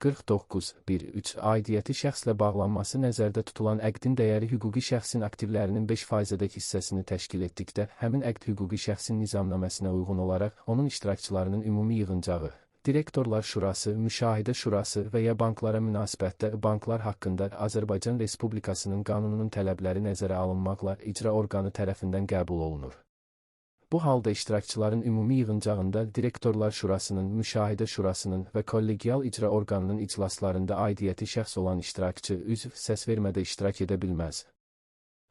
49.1.3. Aidiyyəti şəxslə bağlanması nəzərdə tutulan əqdin dəyəri hüquqi şəxsin aktivlərinin 5%-dək hissəsini təşkil etdikdə, həmin əqd hüquqi şəxsin nizamnaməsinə uyğun olaraq onun iştirakçılarının ümumi yığıncağı, direktorlar şurası, müşahidə şurası və ya banklara münasibətdə banklar haqqında Azərbaycan Respublikasının qanununun tələbləri nəzərə alınmaqla icra orqanı tərəfindən qəbul olunur. Bu halda iştirakçıların ümumi yığıncağında direktorlar şurasının, müşahidə şurasının və kollegial icra orqanının iclaslarında aidiyyəti şəxs olan iştirakçı, üzv səsvermədə iştirak edə bilməz.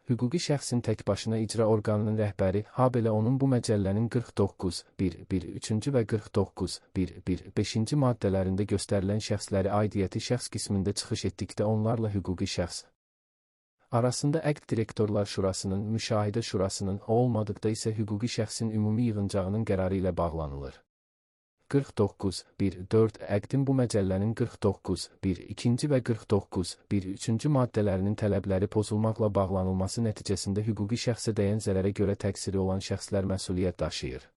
Hüquqi şəxsin təkbaşına icra orqanının rəhbəri, habelə onun bu məcəllənin 49.1.1.3 və 49.1.1.5 maddələrində göstərilən şəxsləri aidiyyəti şəxs qismində çıxış etdikdə onlarla hüquqi şəxs arasında əqd direktorlar şurasının, müşahidə şurasının, o olmadıqda isə hüquqi şəxsin ümumi yığıncağının qərarı ilə bağlanılır. 49.1.4. Əqdin bu məcəllənin 49.1.2 və 49.1.3 maddələrinin tələbləri pozulmaqla bağlanılması nəticəsində hüquqi şəxsə dəyən zərərə görə təqsiri olan şəxslər məsuliyyət daşıyır.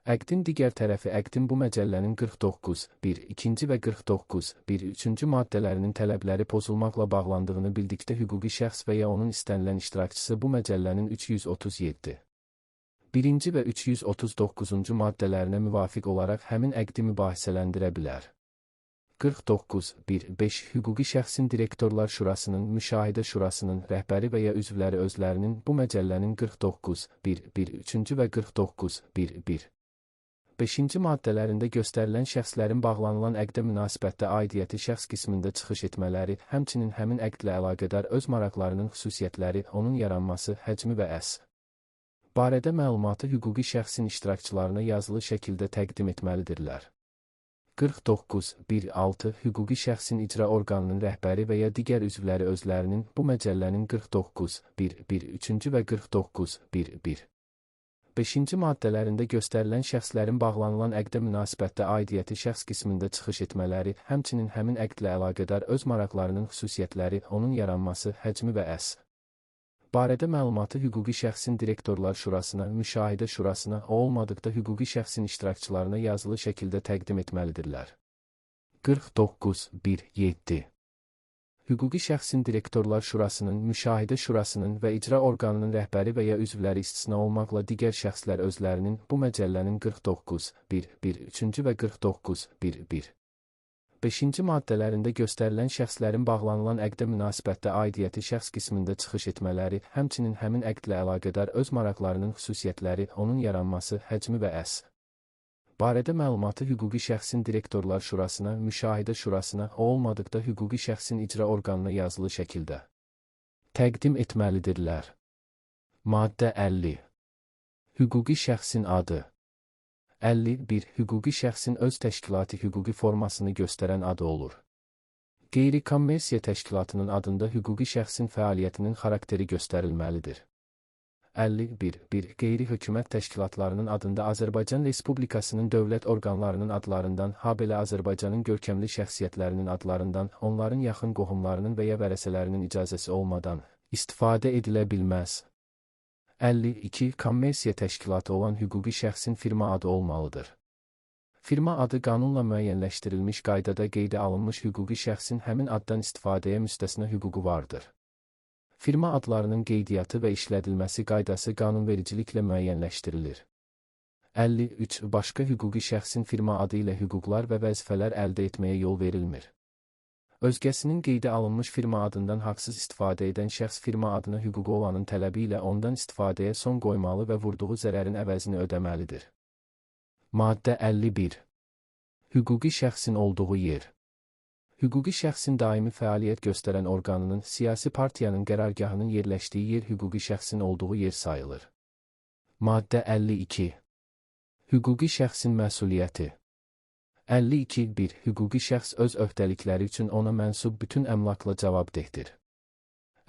Əqdin digər tərəfi əqdin bu məcəllənin 49.1.2 və 49.1.3 maddələrinin tələbləri pozulmaqla bağlandığını bildikdə hüquqi şəxs və ya onun istənilən iştirakçısı bu məcəllənin 337. 1-ci və 339-cu maddələrinə müvafiq olaraq həmin əqdi mübahisələndirə bilər. 49.1.5. Hüquqi şəxsin direktorlar şurasının, müşahidə şurasının rəhbəri və ya üzvləri özlərinin bu məcəllənin 49.1.1.3 və 49.1.1.5 maddələrində göstərilən şəxslərin bağlanılan əqdə münasibətdə aidiyyəti şəxs qismində çıxış etmələri, həmçinin həmin əqdlə əlaqədar öz maraqlarının xüsusiyyətləri, onun yaranması, həcmi və barədə məlumatı hüquqi şəxsin iştirakçılarına yazılı şəkildə təqdim etməlidirlər. 49.1.6 Hüquqi şəxsin icra orqanının rəhbəri və ya digər üzvləri özlərinin bu məcəllənin 49.1.1.3 və 49.1.1. 5-ci maddələrində göstərilən şəxslərin bağlanılan əqdə münasibətdə aidiyyəti şəxs qismində çıxış etmələri, həmçinin həmin əqdlə əlaqədar öz maraqlarının xüsusiyyətləri, onun yaranması, həcmi və barədə məlumatı hüquqi şəxsin direktorlar şurasına, müşahidə şurasına, o olmadıqda hüquqi şəxsin iştirakçılarına yazılı şəkildə təqdim etməlidirlər. 49.1.7 Hüquqi şəxsin direktorlar şurasının, müşahidə şurasının və icra orqanının rəhbəri və ya üzvləri istisna olmaqla digər şəxslər özlərinin bu məcəllənin 49.1.1.3 və 49.1.1. 5-ci maddələrində göstərilən şəxslərin bağlanılan əqdə münasibətdə aidiyyəti şəxs qismində çıxış etmələri, həmçinin həmin əqdlə əlaqədar öz maraqlarının xüsusiyyətləri, onun yaranması, həcmi və barədə məlumatı hüquqi şəxsin direktorlar şurasına, müşahidə şurasına, o olmadıqda hüquqi şəxsin icra orqanına yazılı şəkildə təqdim etməlidirlər. Maddə 50. Hüquqi şəxsin adı. 51. Hüquqi şəxsin öz təşkilati hüquqi formasını göstərən adı olur. Qeyri-kommersiya təşkilatının adında hüquqi şəxsin fəaliyyətinin xarakteri göstərilməlidir. 51.1. Qeyri-hökumət təşkilatlarının adında Azərbaycan Respublikasının dövlət orqanlarının adlarından, habelə Azərbaycanın görkəmli şəxsiyyətlərinin adlarından, onların yaxın qohumlarının və ya vərəsələrinin icazəsi olmadan istifadə edilə bilməz. 52. Kommersiya təşkilatı olan hüquqi şəxsin firma adı olmalıdır. Firma adı qanunla müəyyənləşdirilmiş qaydada qeydə alınmış hüquqi şəxsin həmin addan istifadəyə müstəsna hüququ vardır. Firma adlarının qeydiyyatı və işlədilməsi qaydası qanunvericiliklə müəyyənləşdirilir. 53. Başqa hüquqi şəxsin firma adı ilə hüquqlar və vəzifələr əldə etməyə yol verilmir. Özgəsinin qeydə alınmış firma adından haqsız istifadə edən şəxs firma adına hüququ olanın tələbi ilə ondan istifadəyə son qoymalı və vurduğu zərərin əvəzini ödəməlidir. Maddə 51. Hüquqi şəxsin olduğu yer. Hüquqi şəxsin daimi fəaliyyət göstərən orqanının, siyasi partiyanın qərargahının yerləşdiyi yer hüquqi şəxsin olduğu yer sayılır. Maddə 52. Hüquqi şəxsin məsuliyyəti. 52.1. Hüquqi şəxs öz öhdəlikləri üçün ona mənsub bütün əmlakla cavabdehdir.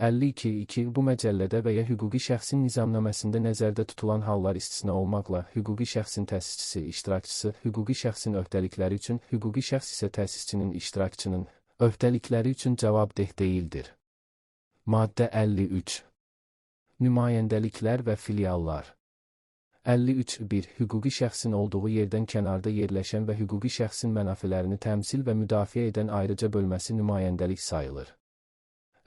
52.2. Bu məcəllədə və ya hüquqi şəxsin nizamnaməsində nəzərdə tutulan hallar istisna olmaqla, hüquqi şəxsin təsisçisi, iştirakçısı, hüquqi şəxsin öhdəlikləri üçün, hüquqi şəxs isə təsisçinin, iştirakçının öhdəlikləri üçün cavabdeh deyildir. Maddə 53. Nümayəndəliklər və filiallar. 53.1. Hüquqi şəxsin olduğu yerdən kənarda yerləşən və hüquqi şəxsin mənafelərini təmsil və müdafiə edən ayrıca bölməsi nümayəndəlik sayılır.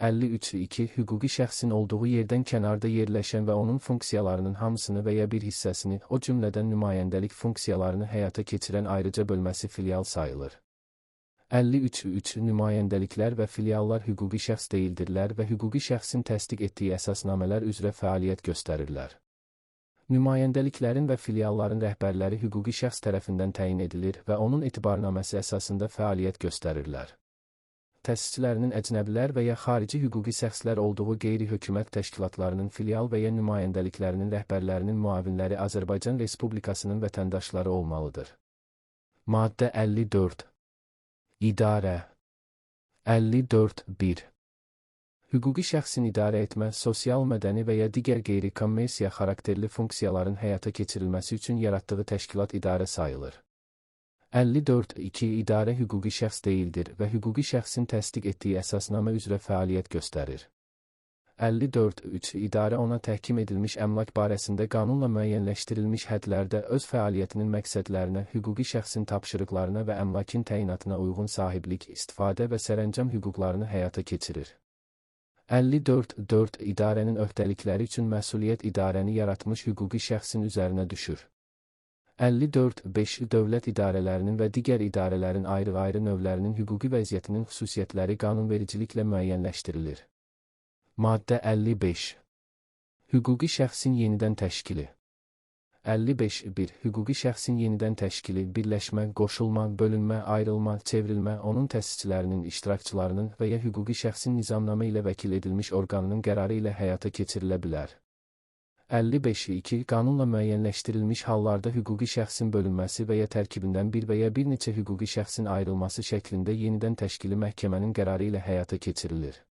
53.2. Hüquqi şəxsin olduğu yerdən kənarda yerləşən və onun funksiyalarının hamısını və ya bir hissəsini, o cümlədən nümayəndəlik funksiyalarını həyata keçirən ayrıca bölməsi filial sayılır. 53.3. Nümayəndəliklər və filiallar hüquqi şəxs deyildirlər və hüquqi şəxsin təsdiq etdiyi əsasnamələr üzrə fəaliyyət göstərirlər. Nümayəndəliklərin və filialların rəhbərləri hüquqi şəxs tərəfindən təyin edilir və onun etibarnaməsi əsasında fəaliyyət göstərirlər. Təsisçilərinin əcnəbilər və ya xarici hüquqi şəxslər olduğu qeyri-hökumət təşkilatlarının filial və ya nümayəndəliklərinin rəhbərlərinin müavinləri Azərbaycan Respublikasının vətəndaşları olmalıdır. Maddə 54. İdarə. 54.1. Hüquqi şəxsin idarə etmə, sosial, mədəni və ya digər qeyri-kommersiya xarakterli funksiyaların həyata keçirilməsi üçün yaratdığı təşkilat idarə sayılır. 54.2. İdarə hüquqi şəxs deyildir və hüquqi şəxsin təsdiq etdiyi əsasnamə üzrə fəaliyyət göstərir. 54.3. İdarə ona təhkim edilmiş əmlak barəsində qanunla müəyyənləşdirilmiş hədlərdə öz fəaliyyətinin məqsədlərinə, hüquqi şəxsin tapşırıqlarına və əmlakin təyinatına uyğun sahiblik, istifadə və sərəncam hüquqlarını həyata keçirir. 54.4. İdarənin öhdəlikləri üçün məsuliyyət idarəni yaratmış hüquqi şəxsin üzərinə düşür. 54.5. Dövlət idarələrinin və digər idarələrin ayrı-ayrı növlərinin hüquqi vəziyyətinin xüsusiyyətləri qanunvericiliklə müəyyənləşdirilir. Maddə 55. Hüquqi şəxsin yenidən təşkili. 55.1. Hüquqi şəxsin yenidən təşkili, birləşmə, qoşulma, bölünmə, ayrılma, çevrilmə, onun təsisçilərinin, iştirakçılarının və ya hüquqi şəxsin nizamnamə ilə vəkil edilmiş orqanının qərarı ilə həyata keçirilə bilər. 55.2 Qanunla müəyyənləşdirilmiş hallarda hüquqi şəxsin bölünməsi və ya tərkibindən bir və ya bir neçə hüquqi şəxsin ayrılması şəklində yenidən təşkili məhkəmənin qərarı ilə həyata keçirilir.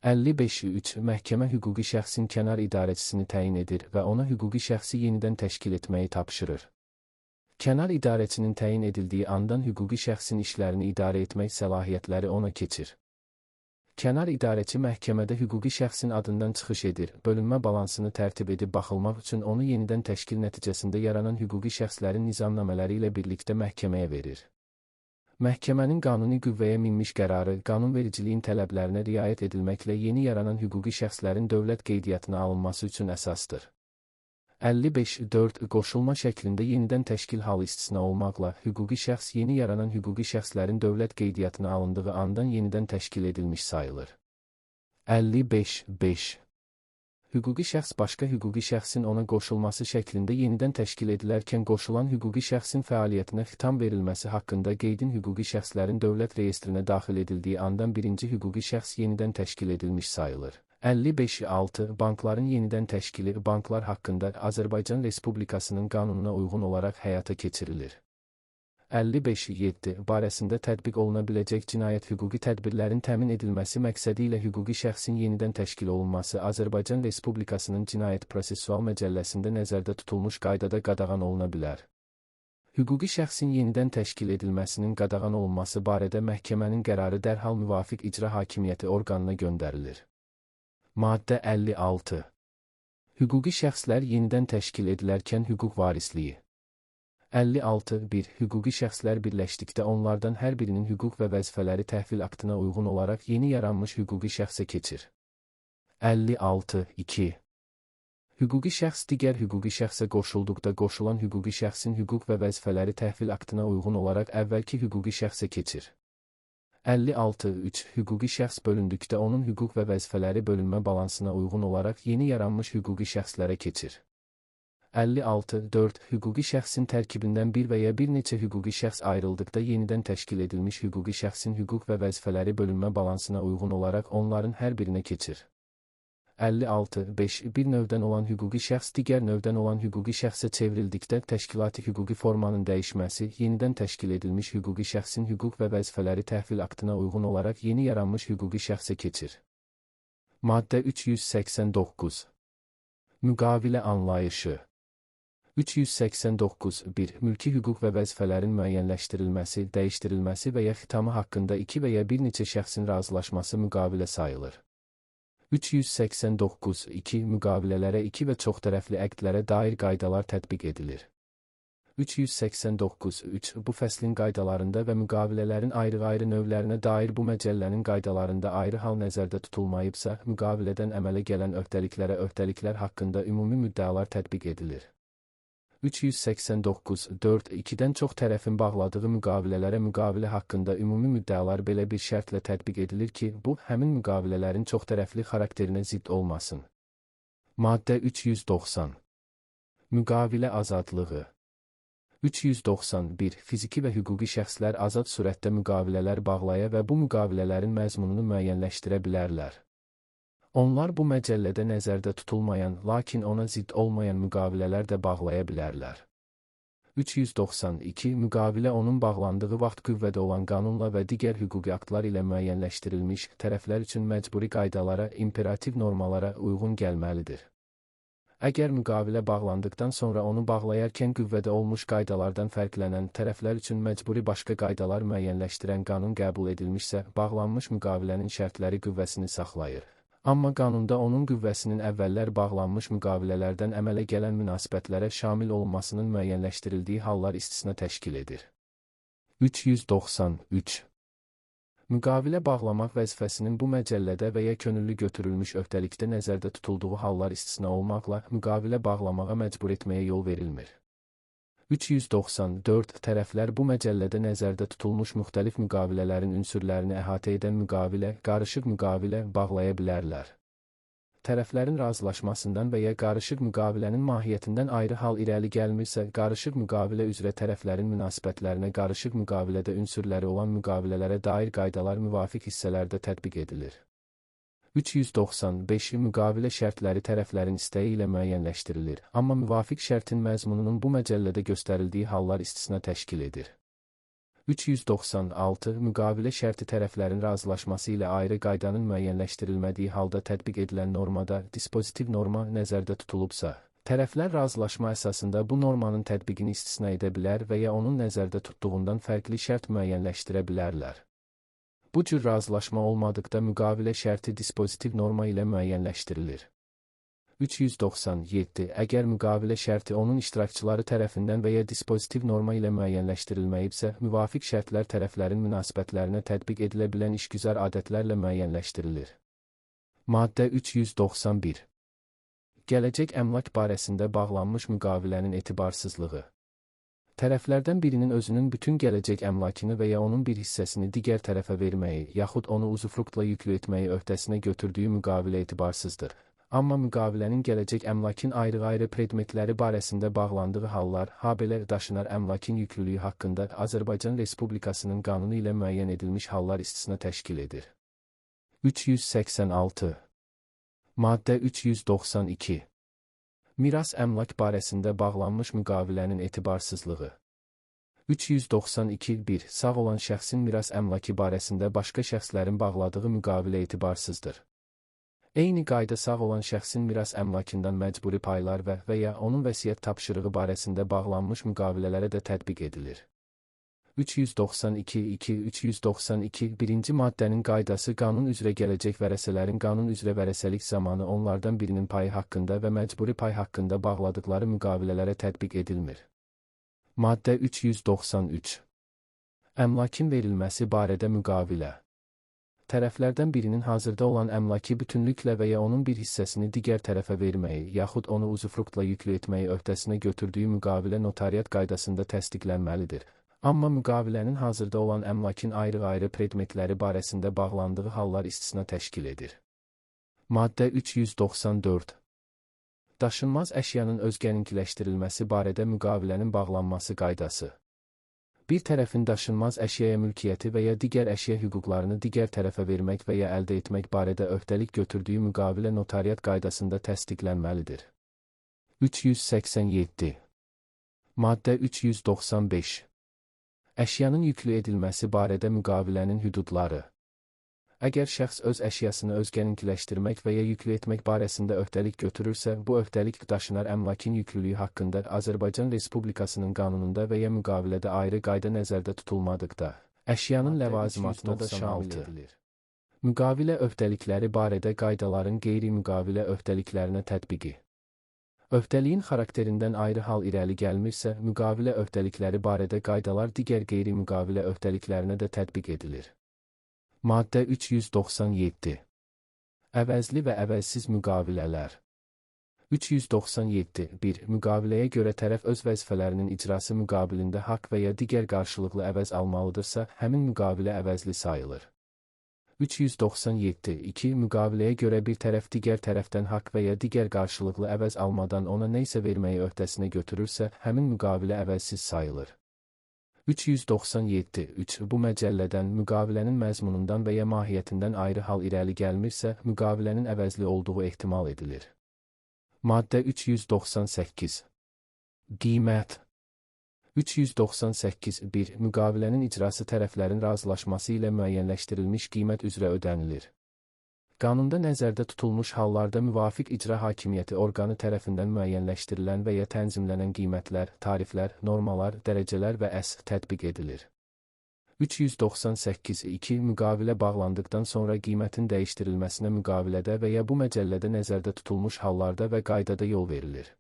55.3 Məhkəmə hüquqi şəxsin kənar idarəçisini təyin edir və ona hüquqi şəxsi yenidən təşkil etməyi tapşırır. Kənar idarəçinin təyin edildiyi andan hüquqi şəxsin işlərini idarə etmək səlahiyyətləri ona keçir. Kənar idarəçi məhkəmədə hüquqi şəxsin adından çıxış edir, bölünmə balansını tərtib edib baxılmaq üçün onu yenidən təşkil nəticəsində yaranan hüquqi şəxslərin nizamnamələri ilə birlikdə məhkəməyə verir. Məhkəmənin qanuni qüvvəyə minmiş qərarı, qanunvericiliyin tələblərinə riayət edilməklə yeni yaranan hüquqi şəxslərin dövlət qeydiyyatına alınması üçün əsasdır. 55.4 Qoşulma şəklində yenidən təşkil halı istisna olmaqla, hüquqi şəxs yeni yaranan hüquqi şəxslərin dövlət qeydiyyatına alındığı andan yenidən təşkil edilmiş sayılır. 55.5 Hüquqi şəxs başqa hüquqi şəxsin ona qoşulması şəklində yenidən təşkil edilərkən qoşulan hüquqi şəxsin fəaliyyətinə xitam verilməsi haqqında qeydin hüquqi şəxslərin dövlət reyestrinə daxil edildiyi andan birinci hüquqi şəxs yenidən təşkil edilmiş sayılır. 55.6 Bankların yenidən təşkili banklar haqqında Azərbaycan Respublikasının qanununa uyğun olaraq həyata keçirilir. 55.7 Barəsində tətbiq oluna biləcək cinayət hüquqi tədbirlərin təmin edilməsi məqsədi ilə hüquqi şəxsin yenidən təşkil olunması Azərbaycan Respublikasının Cinayət Prosessual Məcəlləsində nəzərdə tutulmuş qaydada qadağan oluna bilər. Hüquqi şəxsin yenidən təşkil edilməsinin qadağan olunması barədə məhkəmənin qərarı dərhal müvafiq icra hakimiyyəti orqanına göndərilir. Maddə 56 Hüquqi şəxslər yenidən təşkil edilərkən hüquq varisliyi 56.1 Hüquqi şəxslər birləşdikdə onlardan hər birinin hüquq və vəzifələri təhvil aktına uyğun olaraq yeni yaranmış hüquqi şəxsə keçir. 56.2 Hüquqi şəxs digər hüquqi şəxsə qoşulduqda qoşulan hüquqi şəxsin hüquq və vəzifələri təhvil aktına uyğun olaraq əvvəlki hüquqi şəxsə keçir. 56.3 Hüquqi şəxs bölündükdə onun hüquq və vəzifələri bölünmə balansına uyğun olaraq yeni yaranmış hüquqi şəxslərə keçir. 56.4 Hüquqi şəxsin tərkibindən bir və ya bir neçə hüquqi şəxs ayrıldıqda yenidən təşkil edilmiş hüquqi şəxsin hüquq və vəzifələri bölünmə balansına uyğun olaraq onların hər birinə keçir. 56.5 Bir növdən olan hüquqi şəxs digər növdən olan hüquqi şəxsə çevrildikdə təşkilati hüquqi formanın dəyişməsi, yenidən təşkil edilmiş hüquqi şəxsin hüquq və vəzifələri təhvil aktına uyğun olaraq yeni yaranmış hüquqi şəxsə keçir. Maddə 389 Müqavilə anlayışı 389.1 Mülki hüquq və vəzifələrin müəyyənləşdirilməsi, dəyişdirilməsi və ya xitamı haqqında iki və ya bir neçə şəxsin razılaşması müqavilə sayılır. 389.2 Müqavilələrə iki və çoxtərəfli əqdlərə dair qaydalar tətbiq edilir. 389.3 Bu fəslin qaydalarında və müqavilələrin ayrı-ayrı növlərinə dair bu məcəllənin qaydalarında ayrı hal nəzərdə tutulmayıbsa, müqavilədən əmələ gələn öhdəliklər haqqında ümumi müddəalar tətbiq edilir. 389.4 İkidən çox tərəfin bağladığı müqavilələrə müqavilə haqqında ümumi müddəalar belə bir şərtlə tətbiq edilir ki, bu, həmin müqavilələrin çoxtərəfli xarakterinə zidd olmasın. Maddə 390 Müqavilə azadlığı 391 Fiziki və hüquqi şəxslər azad surətdə müqavilələr bağlaya və bu müqavilələrin məzmununu müəyyənləşdirə bilərlər. Onlar bu məcəllədə nəzərdə tutulmayan, lakin ona zidd olmayan müqavilələr də bağlaya bilərlər. 392 Müqavilə onun bağlandığı vaxt qüvvədə olan qanunla və digər hüquqi aktlar ilə müəyyənləşdirilmiş, tərəflər üçün məcburi qaydalara, imperativ normalara uyğun gəlməlidir. Əgər müqavilə bağlandıqdan sonra onu bağlayarkən qüvvədə olmuş qaydalardan fərqlənən, tərəflər üçün məcburi başqa qaydalar müəyyənləşdirən qanun qəbul edilmişsə, bağlanmış müqavilənin şərtləri qüvvəsini saxlayır. Amma qanunda onun qüvvəsinin əvvəllər bağlanmış müqavilələrdən əmələ gələn münasibətlərə şamil olunmasının müəyyənləşdirildiyi hallar istisna təşkil edir. 393 Müqavilə bağlamaq vəzifəsinin bu məcəllədə və ya könüllü götürülmüş öhdəlikdə nəzərdə tutulduğu hallar istisna olmaqla, müqavilə bağlamağa məcbur etməyə yol verilmir. 394 Tərəflər bu məcəllədə nəzərdə tutulmuş müxtəlif müqavilələrin ünsürlərini əhatə edən müqavilə, qarışıq müqavilə bağlaya bilərlər. Tərəflərin razılaşmasından və ya qarışıq müqavilənin mahiyyətindən ayrı hal irəli gəlmirsə, qarışıq müqavilə üzrə tərəflərin münasibətlərinə qarışıq müqavilədə ünsürləri olan müqavilələrə dair qaydalar müvafiq hissələrdə tətbiq edilir. 395 müqavilə şərtləri tərəflərin istəyi ilə müəyyənləşdirilir, amma müvafiq şərtin məzmununun bu məcəllədə göstərildiyi hallar istisna təşkil edir. 396 müqavilə şərti tərəflərin razılaşması ilə ayrı qaydanın müəyyənləşdirilmədiyi halda tətbiq edilən normada dispozitiv norma nəzərdə tutulubsa, tərəflər razılaşma əsasında bu normanın tətbiqini istisna edə bilər və ya onun nəzərdə tutduğundan fərqli şərt müəyyənləşdirə bilərlər. Bu cür razılaşma olmadıqda müqavilə şərti dispozitiv norma ilə müəyyənləşdirilir. 397 Əgər müqavilə şərti onun iştirakçıları tərəfindən və ya dispozitiv norma ilə müəyyənləşdirilməyibsə, müvafiq şərtlər tərəflərin münasibətlərinə tətbiq edilə bilən işgüzar adətlərlə müəyyənləşdirilir. Maddə 391 Gələcək əmlak barəsində bağlanmış müqavilənin etibarsızlığı. Tərəflərdən birinin özünün bütün gələcək əmlakını və ya onun bir hissəsini digər tərəfə verməyi, yaxud onu uzufruktla yüklü etməyi öhdəsinə götürdüyü müqavilə etibarsızdır. Amma müqavilənin gələcək əmlakın ayrı-ayrı predmetləri barəsində bağlandığı hallar, habelə daşınar əmlakın yüklülüyü haqqında Azərbaycan Respublikasının qanunu ilə müəyyən edilmiş hallar istisna təşkil edir. 386 Maddə 392 Miras əmlak barəsində bağlanmış müqavilənin etibarsızlığı. 392.1 Sağ olan şəxsin miras əmlakı barəsində başqa şəxslərin bağladığı müqavilə etibarsızdır. Eyni qayda sağ olan şəxsin miras əmlakından məcburi paylar və ya onun vəsiyyət tapşırığı barəsində bağlanmış müqavilələrə də tətbiq edilir. 392.2 Birinci maddənin qaydası qanun üzrə gələcək vərəsələrin qanun üzrə vərəsəlik zamanı onlardan birinin payı haqqında və məcburi pay haqqında bağladıkları müqavilələrə tətbiq edilmir. Maddə 393 Əmlakın verilməsi barədə müqavilə. Tərəflərdən birinin hazırda olan əmlakı bütünlüklə və ya onun bir hissəsini digər tərəfə verməyi, yaxud onu uzufruktla yüklü etməyi öhdəsinə götürdüyü müqavilə notariat qaydasında təsdiqlənməlidir. Amma müqavilənin hazırda olan əmlakın ayrı-ayrı predmetləri barəsində bağlandığı hallar istisna təşkil edir. Maddə 394 Daşınmaz əşyanın özgəninkiləşdirilməsi barədə müqavilənin bağlanması qaydası. Bir tərəfin daşınmaz əşyaya mülkiyyəti və ya digər əşya hüquqlarını digər tərəfə vermək və ya əldə etmək barədə öhdəlik götürdüyü müqavilə notariat qaydasında təsdiqlənməlidir. 387 Maddə 395 Əşyanın yüklü edilməsi barədə müqavilənin hüdudları. Əgər şəxs öz əşyasını özgəninkiləşdirmək və ya yüklü etmək barəsində öhdəlik götürürsə, bu öhdəlik daşınar əmlakın yüklülüyü haqqında Azərbaycan Respublikasının qanununda və ya müqavilədə ayrı qayda nəzərdə tutulmadıqda, əşyanın ləvazimatına da şamil edilir. Müqavilə öhdəlikləri barədə qaydaların qeyri-müqavilə öhdəliklərinə tətbiqi. Öhdəliyin xarakterindən ayrı hal irəli gəlmirsə, müqavilə öhdəlikləri barədə qaydalar digər qeyri-müqavilə öhdəliklərinə də tətbiq edilir. Maddə 397 Əvəzli və əvəzsiz müqavilələr. 397.1 Müqaviləyə görə tərəf öz vəzifələrinin icrası müqabilində haqq və ya digər qarşılıqlı əvəz almalıdırsa, həmin müqavilə əvəzli sayılır. 397.2 Müqaviləyə görə bir tərəf digər tərəfdən haqq və ya digər qarşılıqlı əvəz almadan ona nə isə verməyi öhdəsinə götürürsə, həmin müqavilə əvəzsiz sayılır. 397.3 Bu məcəllədən müqavilənin məzmunundan və ya mahiyyətindən ayrı hal irəli gəlmirsə, müqavilənin əvəzli olduğu ehtimal edilir. Maddə 398 Qiymət 398.1 Müqavilənin icrası tərəflərin razılaşması ilə müəyyənləşdirilmiş qiymət üzrə ödənilir. Qanunda nəzərdə tutulmuş hallarda müvafiq icra hakimiyyəti orqanı tərəfindən müəyyənləşdirilən və ya tənzimlənən qiymətlər, tariflər, normalar, dərəcələr və əsl tətbiq edilir. 398.2 Müqavilə bağlandıqdan sonra qiymətin dəyişdirilməsinə müqavilədə və ya bu məcəllədə nəzərdə tutulmuş hallarda və qaydada yol verilir.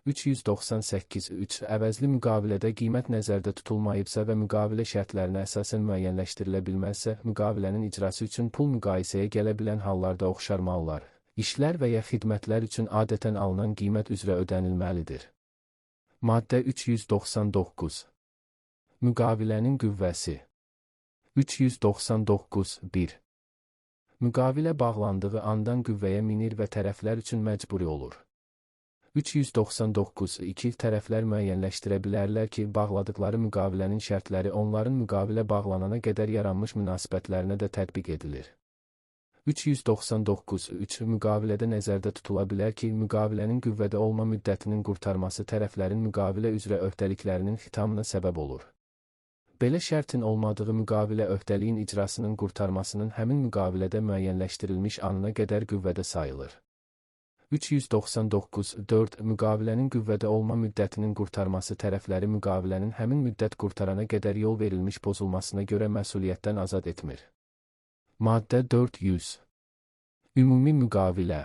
398.3 Əvəzli müqavilədə qiymət nəzərdə tutulmayıbsa və müqavilə şərtlərinə əsasən müəyyənləşdirilə bilməzsə, müqavilənin icrası üçün pul müqayisəyə gələ bilən hallarda oxşar mallar, işlər və ya xidmətlər üçün adətən alınan qiymət üzrə ödənilməlidir. Maddə 399 Müqavilənin qüvvəsi 399.1 Müqavilə bağlandığı andan qüvvəyə minir və tərəflər üçün məcburi olur. 399.2 Tərəflər müəyyənləşdirə bilərlər ki, bağladıqları müqavilənin şərtləri onların müqavilə bağlanana qədər yaranmış münasibətlərinə də tətbiq edilir. 399.3 müqavilədə nəzərdə tutula bilər ki, müqavilənin qüvvədə olma müddətinin qurtarması tərəflərin müqavilə üzrə öhdəliklərinin xitamına səbəb olur. Belə şərtin olmadığı müqavilə öhdəliyin icrasının qurtarmasının həmin müqavilədə müəyyənləşdirilmiş anına qədər qüvvədə sayılır. 399.4 Müqavilənin qüvvədə olma müddətinin qurtarması tərəfləri müqavilənin həmin müddət qurtarana qədər yol verilmiş pozulmasına görə məsuliyyətdən azad etmir. Maddə 400. Ümumi müqavilə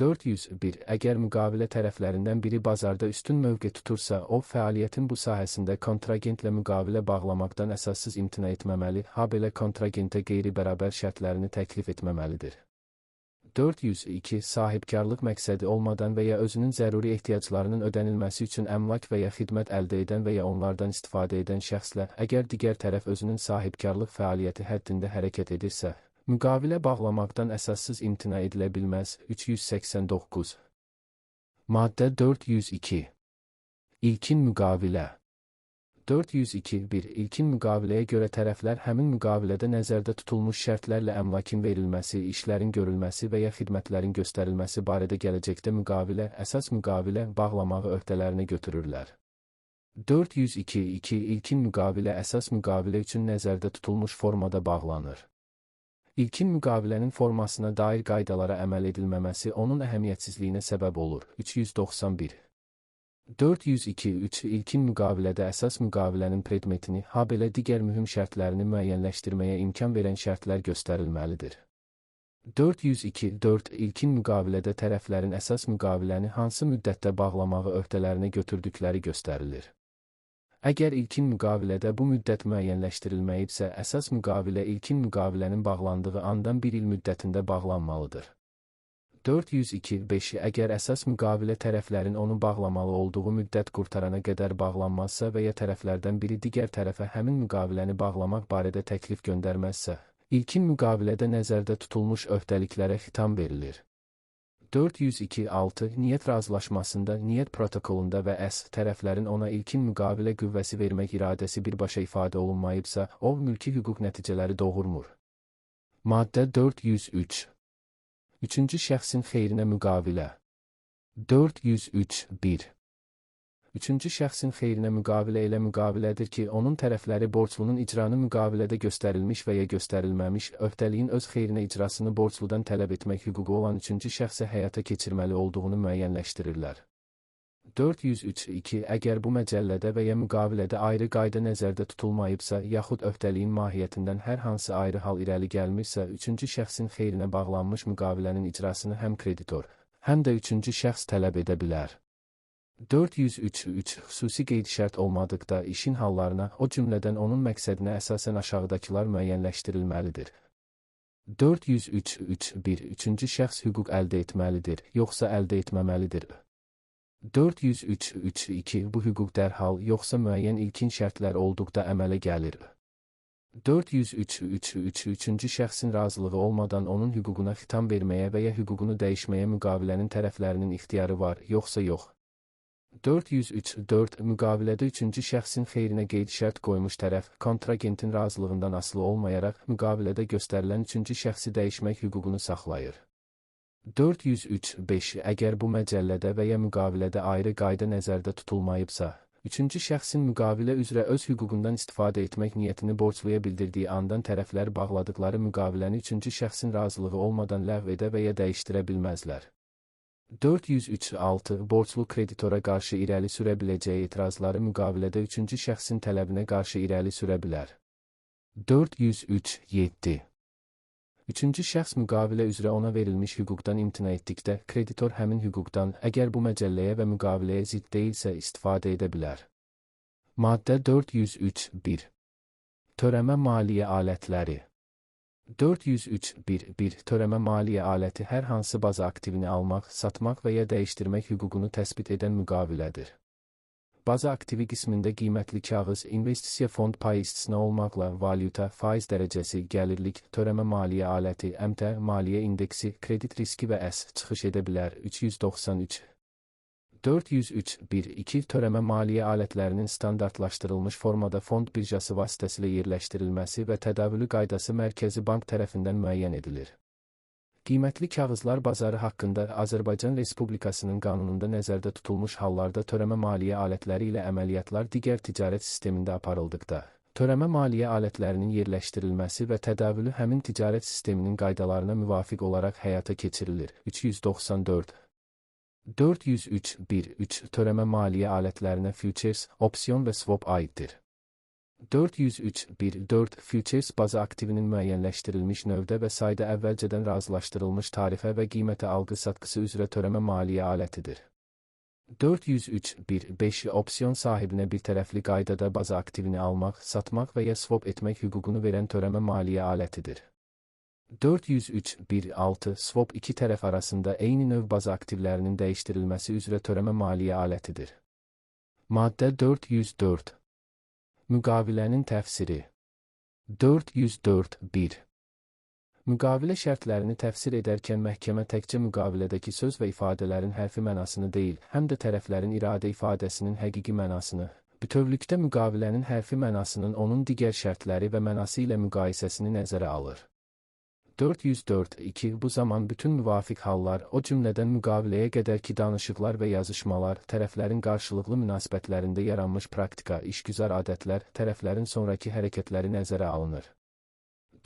401. Əgər müqavilə tərəflərindən biri bazarda üstün mövqe tutursa, o, fəaliyyətin bu sahəsində kontragentlə müqavilə bağlamaqdan əsassız imtina etməməli, habelə kontragentə qeyri-bərabər şərtlərini təklif etməməlidir. 402. Sahibkarlıq məqsədi olmadan və ya özünün zəruri ehtiyaclarının ödənilməsi üçün əmlak və ya xidmət əldə edən və ya onlardan istifadə edən şəxslə, əgər digər tərəf özünün sahibkarlıq fəaliyyəti həddində hərəkət edirsə, müqavilə bağlamaqdan əsassız imtina edilə bilməz. 389. Maddə 402. İlkin müqavilə 402.1 İlkin müqaviləyə görə tərəflər həmin müqavilədə nəzərdə tutulmuş şərtlərlə əmlakın verilməsi, işlərin görülməsi və ya xidmətlərin göstərilməsi barədə gələcəkdə müqavilə, əsas müqavilə bağlamağı öhdələrinə götürürlər. 402.2 İlkin müqavilə əsas müqavilə üçün nəzərdə tutulmuş formada bağlanır. İlkin müqavilənin formasına dair qaydalara əməl edilməməsi onun əhəmiyyətsizliyinə səbəb olur. 391. 402.3 İlkin müqavilədə əsas müqavilənin predmetini, habelə digər mühüm şərtlərini müəyyənləşdirməyə imkan verən şərtlər göstərilməlidir. 402.4 İlkin müqavilədə tərəflərin əsas müqaviləni hansı müddətdə bağlamağı öhdələrinə götürdükləri göstərilir. Əgər ilkin müqavilədə bu müddət müəyyənləşdirilməyibsə, əsas müqavilə ilkin müqavilənin bağlandığı andan bir il müddətində bağlanmalıdır. 402.5 Əgər əsas müqavilə tərəflərin onu bağlamalı olduğu müddət qurtarana qədər bağlanmazsa və ya tərəflərdən biri digər tərəfə həmin müqaviləni bağlamaq barədə təklif göndərməzsə, ilkin müqavilədə nəzərdə tutulmuş öhdəliklərə xitam verilir. 402.6 Niyyət razılaşmasında, niyyət protokolunda və tərəflərin ona ilkin müqavilə qüvvəsi vermək iradəsi birbaşa ifadə olunmayıbsa, o, mülki hüquq nəticələri doğurmur. Maddə 403. Üçüncü şəxsin xeyrinə müqavilə 403.1 Üçüncü şəxsin xeyrinə müqavilə elə müqavilədir ki, onun tərəfləri borclunun icranı müqavilədə göstərilmiş və ya göstərilməmiş, öhdəliyin öz xeyrinə icrasını borcludan tələb etmək hüququ olan üçüncü şəxsə həyata keçirməli olduğunu müəyyənləşdirirlər. 403.2 Əgər bu məcəllədə və ya müqavilədə ayrı qayda nəzərdə tutulmayıbsa, yaxud öhdəliyin mahiyyətindən hər hansı ayrı hal irəli gəlmirsə, üçüncü şəxsin xeyrinə bağlanmış müqavilənin icrasını həm kreditor, həm də üçüncü şəxs tələb edə bilər. 403.3 Xüsusi qeyd-şərt olmadıqda işin hallarına, o cümlədən onun məqsədinə əsasən aşağıdakılar müəyyənləşdirilməlidir. 403.3.1 Üçüncü şəxs hüquq əldə etməlidir, yoxsa əldə etməməlidir. 403.3.2 Bu hüquq dərhal, yoxsa müəyyən ilkin şərtlər olduqda əmələ gəlir. 403.3.3 Üçüncü şəxsin razılığı olmadan onun hüququna xitam verməyə və ya hüququnu dəyişməyə müqavilənin tərəflərinin ixtiyarı var, yoxsa yox. 403.4 Müqavilədə üçüncü şəxsin xeyrinə qeyd-şərt qoymuş tərəf, kontragentin razılığından asılı olmayaraq, müqavilədə göstərilən üçüncü şəxsi dəyişmək hüququnu saxlayır. 403.5 Əgər bu məcəllədə və ya müqavilədə ayrı qayda nəzərdə tutulmayıbsa, üçüncü şəxsin müqavilə üzrə öz hüququndan istifadə etmək niyyətini borcluya bildirdiyi andan tərəflər bağladıqları müqaviləni üçüncü şəxsin razılığı olmadan ləğv edə və ya dəyişdirə bilməzlər. 403.6 Borclu kreditora qarşı irəli sürə biləcəyi etirazları müqavilədə üçüncü şəxsin tələbinə qarşı irəli sürə bilər. 403.7 Üçüncü şəxs müqavilə üzrə ona verilmiş hüquqdan imtina etdikdə, kreditor həmin hüquqdan, əgər bu məcəlləyə və müqaviləyə zidd deyilsə, istifadə edə bilər. Maddə 403.1 Törəmə maliyyə alətləri 403.1 Törəmə maliyyə aləti hər hansı baza aktivini almaq, satmaq və ya dəyişdirmək hüququnu təsbit edən müqavilədir. Baza aktivi qismində qiymətli kağız, investisiya fond payı istisna olmaqla, valyuta, faiz dərəcəsi, gəlirlik, törəmə maliyyə aləti, əmtə, maliyyə indeksi, kredit riski və çıxış edə bilər. 393 403.1.2 Törəmə maliyyə alətlərinin standartlaşdırılmış formada fond birjası vasitəsilə yerləşdirilməsi və tədavülü qaydası Mərkəzi Bank tərəfindən müəyyən edilir. Qiymətli kağızlar bazarı haqqında Azərbaycan Respublikasının qanununda nəzərdə tutulmuş hallarda törəmə maliyyə alətləri ilə əməliyyatlar digər ticarət sistemində aparıldıqda, törəmə maliyyə alətlərinin yerləşdirilməsi və tədavülü həmin ticarət sisteminin qaydalarına müvafiq olaraq həyata keçirilir. 394 403.1.3 Törəmə maliyyə alətlərinə futures, opsiyon və swap aiddir. 403.1.4 Futures baza aktivinin müəyyənləşdirilmiş növdə və sayda əvvəlcədən razılaşdırılmış tarifə və qiymətə alqı-satqısı üzrə törəmə maliyyə alətidir. 403.1.5 Opsiyon sahibinə birtərəfli qaydada baza aktivini almaq, satmaq və ya swap etmək hüququnu verən törəmə maliyyə alətidir. 403.1.6 Swap iki tərəf arasında eyni növ baza aktivlərinin dəyişdirilməsi üzrə törəmə maliyyə alətidir. Maddə 404 Müqavilənin təfsiri 404.1 Müqavilə şərtlərini təfsir edərkən məhkəmə təkcə müqavilədəki söz və ifadələrin hərfi mənasını deyil, həm də tərəflərin iradə ifadəsinin həqiqi mənasını, bütövlükdə müqavilənin hərfi mənasının onun digər şərtləri və mənası ilə müqayisəsini nəzərə alır. 404.2 Bu zaman bütün müvafiq hallar, o cümlədən müqaviləyə qədərki danışıqlar və yazışmalar, tərəflərin qarşılıqlı münasibətlərində yaranmış praktika, işgüzar adətlər, tərəflərin sonraki hərəkətləri nəzərə alınır.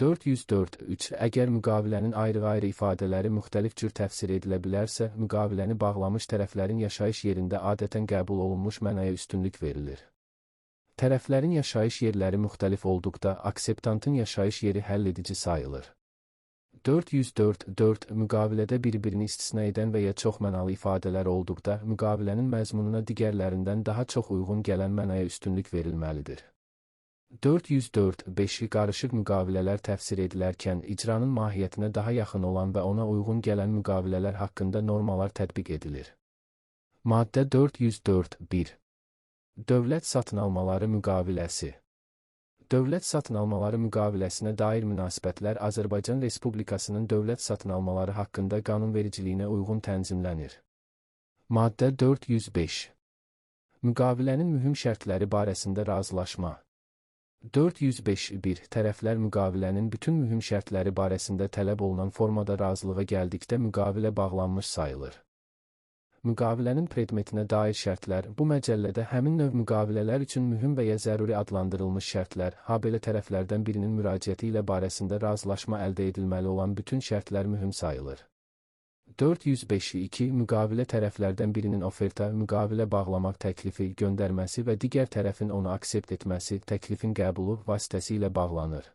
404.3 Əgər müqavilənin ayrı-ayrı ifadələri müxtəlif cür təfsir edilə bilərsə, müqaviləni bağlamış tərəflərin yaşayış yerində adətən qəbul olunmuş mənaya üstünlük verilir. Tərəflərin yaşayış yerləri müxtəlif olduqda, akseptantın yaşayış yeri həll edici sayılır. 404.4 Müqavilədə bir-birini istisna edən və ya çoxmənalı ifadələr olduqda, müqavilənin məzmununa digərlərindən daha çox uyğun gələn mənaya üstünlük verilməlidir. 404.5 Qarışıq müqavilələr təfsir edilərkən, icranın mahiyyətinə daha yaxın olan və ona uyğun gələn müqavilələr haqqında normalar tətbiq edilir. Maddə 404.1 Dövlət satın almaları müqaviləsi Dövlət satın almaları müqaviləsinə dair münasibətlər Azərbaycan Respublikasının dövlət satın almaları haqqında qanunvericiliyinə uyğun tənzimlənir. Maddə 405 Müqavilənin mühüm şərtləri barəsində razılaşma 405.1 Tərəflər müqavilənin bütün mühüm şərtləri barəsində tələb olunan formada razılığa gəldikdə müqavilə bağlanmış sayılır. Müqavilənin predmetinə dair şərtlər, bu məcəllədə həmin növ müqavilələr üçün mühüm və ya zəruri adlandırılmış şərtlər, habelə tərəflərdən birinin müraciəti ilə barəsində razılaşma əldə edilməli olan bütün şərtlər mühüm sayılır. 405.2 Müqavilə tərəflərdən birinin oferta, müqavilə bağlamaq təklifi, göndərməsi və digər tərəfin onu aksept etməsi, təklifin qəbulu vasitəsilə bağlanır.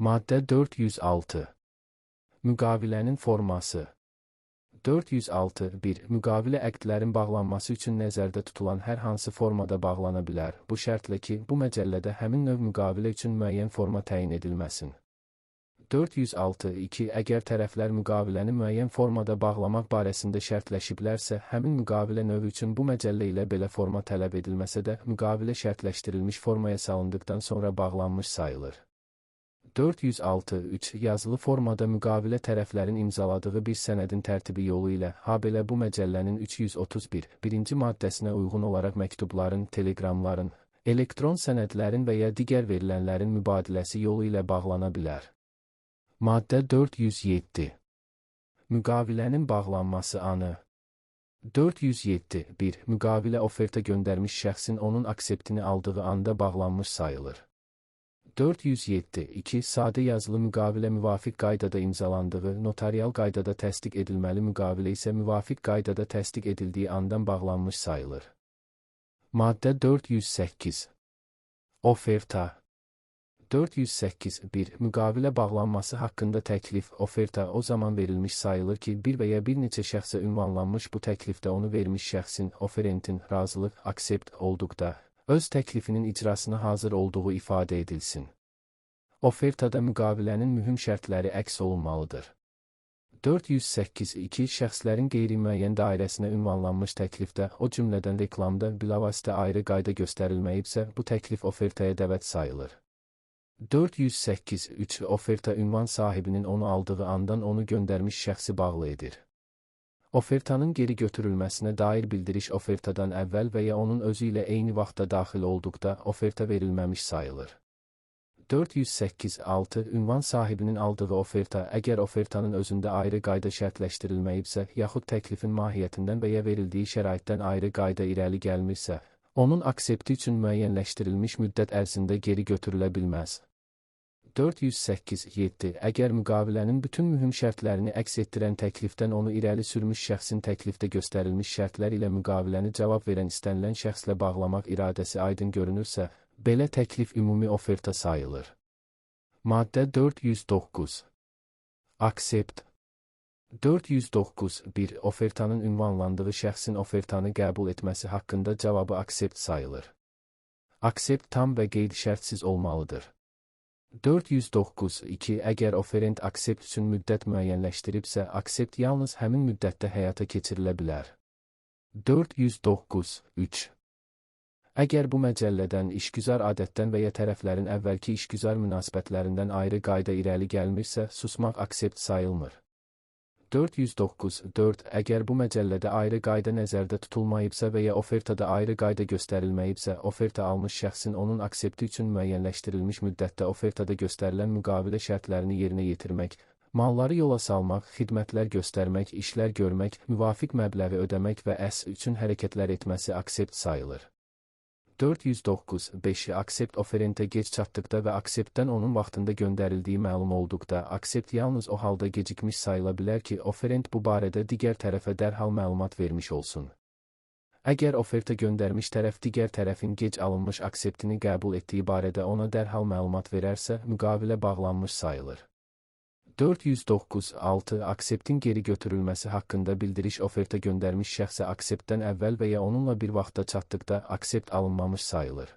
Maddə 406 Müqavilənin forması 406.1 Müqavilə əqdlərin bağlanması üçün nəzərdə tutulan hər hansı formada bağlana bilər, bu şərtlə ki, bu məcəllədə həmin növ müqavilə üçün müəyyən forma təyin edilməsin. 406.2 Əgər tərəflər müqaviləni müəyyən formada bağlamaq barəsində şərtləşiblərsə, həmin müqavilə növü üçün bu məcəllə ilə belə forma tələb edilməsə də, müqavilə şərtləşdirilmiş formaya salındıqdan sonra bağlanmış sayılır. 406.3 Yazılı formada müqavilə tərəflərin imzaladığı bir sənədin tərtibi yolu ilə, habelə bu məcəllənin 331 birinci maddəsinə uyğun olaraq məktubların, teleqramların, elektron sənədlərin və ya digər verilənlərin mübadiləsi yolu ilə bağlana bilər. Maddə 407 Müqavilənin bağlanması anı 407.1 Müqavilə oferta göndərmiş şəxsin onun akseptini aldığı anda bağlanmış sayılır. 407.2 Sadə yazılı müqavilə müvafiq qaydada imzalandığı, notarial qaydada təsdiq edilməli müqavilə isə müvafiq qaydada təsdiq edildiyi andan bağlanmış sayılır. Maddə 408 Oferta 408.1 Müqavilə bağlanması haqqında təklif, oferta o zaman verilmiş sayılır ki, bir və ya bir neçə şəxsə ünvanlanmış bu təklifdə onu vermiş şəxsin, oferentin, razılıq, aksept olduqda, öz təklifinin icrasına hazır olduğu ifadə edilsin. Ofertada müqavilənin mühüm şərtləri əks olunmalıdır. 408.2 Şəxslərin qeyri-müəyyən dairəsinə ünvanlanmış təklifdə, o cümlədən reklamda bilavasitə ayrı qayda göstərilməyibsə, bu təklif ofertaya dəvət sayılır. 408.3 Oferta ünvan sahibinin onu aldığı andan onu göndərmiş şəxsi bağlı edir. Ofertanın geri götürülməsinə dair bildiriş ofertadan əvvəl və ya onun özü ilə eyni vaxtda daxil olduqda oferta verilməmiş sayılır. 408.6 ünvan sahibinin aldığı oferta, əgər ofertanın özündə ayrı qayda şərtləşdirilməyibsə, yaxud təklifin mahiyyətindən və ya verildiyi şəraitdən ayrı qayda irəli gəlmirsə, onun aksepti üçün müəyyənləşdirilmiş müddət ərzində geri götürülə bilməz. 408.7 Əgər müqavilənin bütün mühüm şərtlərini əks etdirən təklifdən onu irəli sürmüş şəxsin təklifdə göstərilmiş şərtlər ilə müqaviləni cavab verən istənilən şəxslə bağlamaq iradəsi aydın görünürsə, belə təklif ümumi oferta sayılır. Maddə 409. Aksept 409.1 Ofertanın ünvanlandığı şəxsin ofertanı qəbul etməsi haqqında cavabı aksept sayılır. Aksept tam və qeyd-şərtsiz olmalıdır. 409.2 Əgər oferent aksept üçün müddət müəyyənləşdiribsə, aksept yalnız həmin müddətdə həyata keçirilə bilər. 409.3 Əgər bu məcəllədən, işgüzar adətdən və ya tərəflərin əvvəlki işgüzar münasibətlərindən ayrı qayda irəli gəlmirsə, susmaq aksept sayılmır. 409.4 Əgər bu məcəllədə ayrı qayda nəzərdə tutulmayıbsa və ya ofertada ayrı qayda göstərilməyibsə, oferta almış şəxsin onun aksepti üçün müəyyənləşdirilmiş müddətdə ofertada göstərilən müqavilə şərtlərini yerinə yetirmək, malları yola salmaq, xidmətlər göstərmək, işlər görmək, müvafiq məbləği ödəmək və üçün hərəkətlər etməsi aksept sayılır. 409.5 Aksept oferentə gec çatdıqda və akseptdən onun vaxtında göndərildiyi məlum olduqda, aksept yalnız o halda gecikmiş sayıla bilər ki, oferent bu barədə digər tərəfə dərhal məlumat vermiş olsun. Əgər oferta göndərmiş tərəf digər tərəfin gec alınmış akseptini qəbul etdiyi barədə ona dərhal məlumat verərsə, müqavilə bağlanmış sayılır. 409.6 Akseptin geri götürülməsi haqqında bildiriş oferta göndərmiş şəxsə akseptdən əvvəl və ya onunla bir vaxtda çatdıqda aksept alınmamış sayılır.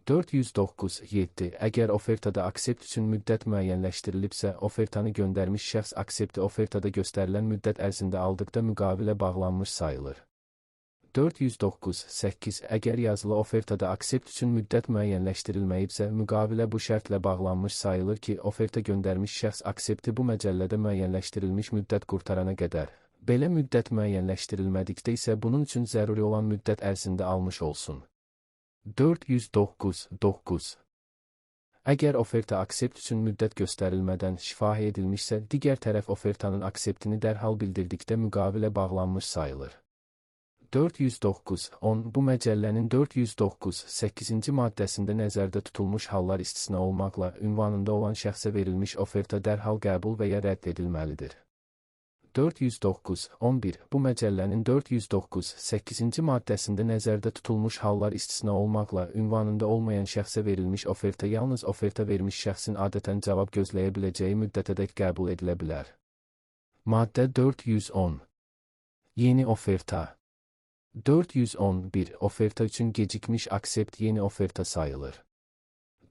409.7 Əgər ofertada aksept üçün müddət müəyyənləşdirilibsə, ofertanı göndərmiş şəxs aksepti ofertada göstərilən müddət ərzində aldıqda müqavilə bağlanmış sayılır. 409.8 Əgər yazılı ofertada aksept üçün müddət müəyyənləşdirilməyibsə, müqavilə bu şərtlə bağlanmış sayılır ki, oferta göndərmiş şəxs aksepti bu məcəllədə müəyyənləşdirilmiş müddət qurtarana qədər, belə müddət müəyyənləşdirilmədikdə isə bunun üçün zəruri olan müddət ərzində almış olsun. 409.9 Əgər oferta aksept üçün müddət göstərilmədən şifahi edilmişsə, digər tərəf ofertanın akseptini dərhal bildirdikdə müqavilə bağlanmış sayılır. 409.10 Bu məcəllənin 409.8-ci maddəsində nəzərdə tutulmuş hallar istisna olmaqla, ünvanında olan şəxsə verilmiş oferta dərhal qəbul və ya rədd edilməlidir. 409.11 Bu məcəllənin 409.8-ci maddəsində nəzərdə tutulmuş hallar istisna olmaqla, ünvanında olmayan şəxsə verilmiş oferta yalnız oferta vermiş şəxsin adətən cavab gözləyə biləcəyi müddətədək qəbul edilə bilər. Maddə 410 Yeni oferta 411 Oferta üçün gecikmiş aksept yeni oferta sayılır.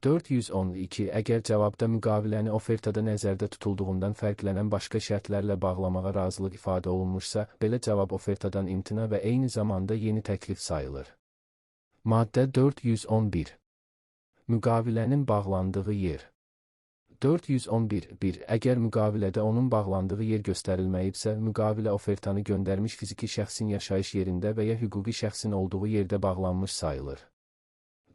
412 Əgər cavabda müqaviləni ofertada nəzərdə tutulduğundan fərqlənən başqa şərtlərlə bağlamağa razılıq ifadə olunmuşsa, belə cavab ofertadan imtina və eyni zamanda yeni təklif sayılır. Maddə 411 Müqavilənin bağlandığı yer 411.1 Əgər müqavilədə onun bağlandığı yer göstərilməyibsə, müqavilə ofertanı göndərmiş fiziki şəxsin yaşayış yerində və ya hüquqi şəxsin olduğu yerdə bağlanmış sayılır.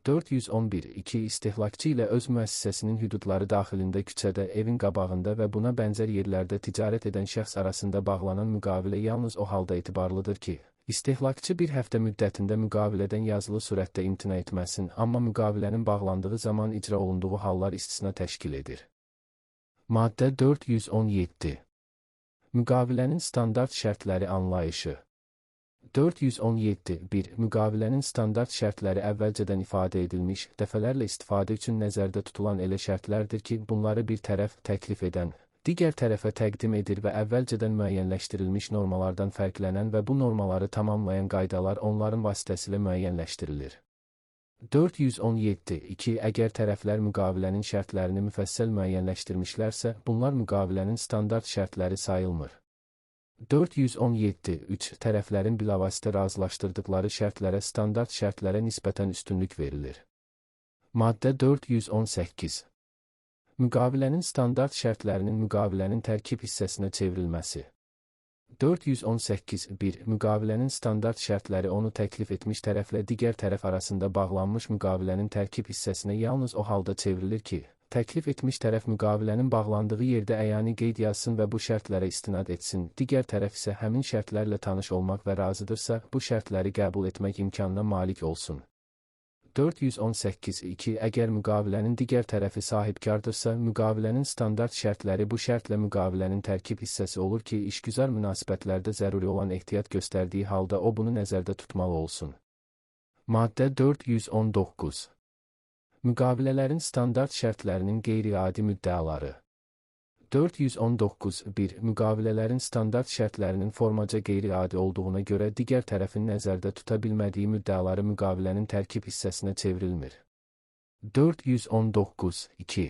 411.2 İstehlakçı ilə öz müəssisəsinin hüdudları daxilində küçədə, evin qabağında və buna bənzər yerlərdə ticarət edən şəxs arasında bağlanan müqavilə yalnız o halda etibarlıdır ki, istehlakçı bir həftə müddətində müqavilədən yazılı surətdə imtina etməsin, amma müqavilənin bağlandığı zaman icra olunduğu hallar istisna təşkil edir. Maddə 417 Müqavilənin standart şərtləri anlayışı 417.1 Müqavilənin standart şərtləri əvvəlcədən ifadə edilmiş, dəfələrlə istifadə üçün nəzərdə tutulan elə şərtlərdir ki, bunları bir tərəf təklif edən, digər tərəfə təqdim edir və əvvəlcədən müəyyənləşdirilmiş normalardan fərqlənən və bu normalары tamamlayan qaydalar onların vasitəsilə müəyyənləşdirilir. 417.2 Əgər tərəflər müqavilənin şərtlərini müfəssəl müəyyənləşdirmişlərsə, bunlar müqavilənin standart şərtləri sayılmır. 417.3 Tərəflərin bilavasitə razılaşdırdıqları şərtlərə standart şərtlərə nisbətən üstünlük verilir. Maddə 418 Müqavilənin standart şərtlərinin müqavilənin tərkib hissəsinə çevrilməsi 418.1 Müqavilənin standart şərtləri onu təklif etmiş tərəflə digər tərəf arasında bağlanmış müqavilənin tərkib hissəsinə yalnız o halda çevrilir ki, təklif etmiş tərəf müqavilənin bağlandığı yerdə əyani qeyd yazsın və bu şərtlərə istinad etsin, digər tərəf isə həmin şərtlərlə tanış olmaq və razıdırsa, bu şərtləri qəbul etmək imkanına malik olsun. 418.2 Əgər müqavilənin digər tərəfi sahibkardırsa, müqavilənin standart şərtləri bu şərtlə müqavilənin tərkib hissəsi olur ki, işgüzar münasibətlərdə zəruri olan ehtiyat göstərdiyi halda o bunu nəzərdə tutmalı olsun. Maddə 419 Müqavilələrin standart şərtlərinin qeyri-adi müddəaları 419.1 Müqavilələrin standart şərtlərinin formaca qeyri-adi olduğuna görə digər tərəfin nəzərdə tuta bilmədiyi müddəaları müqavilənin tərkib hissəsinə çevrilmir. 419.2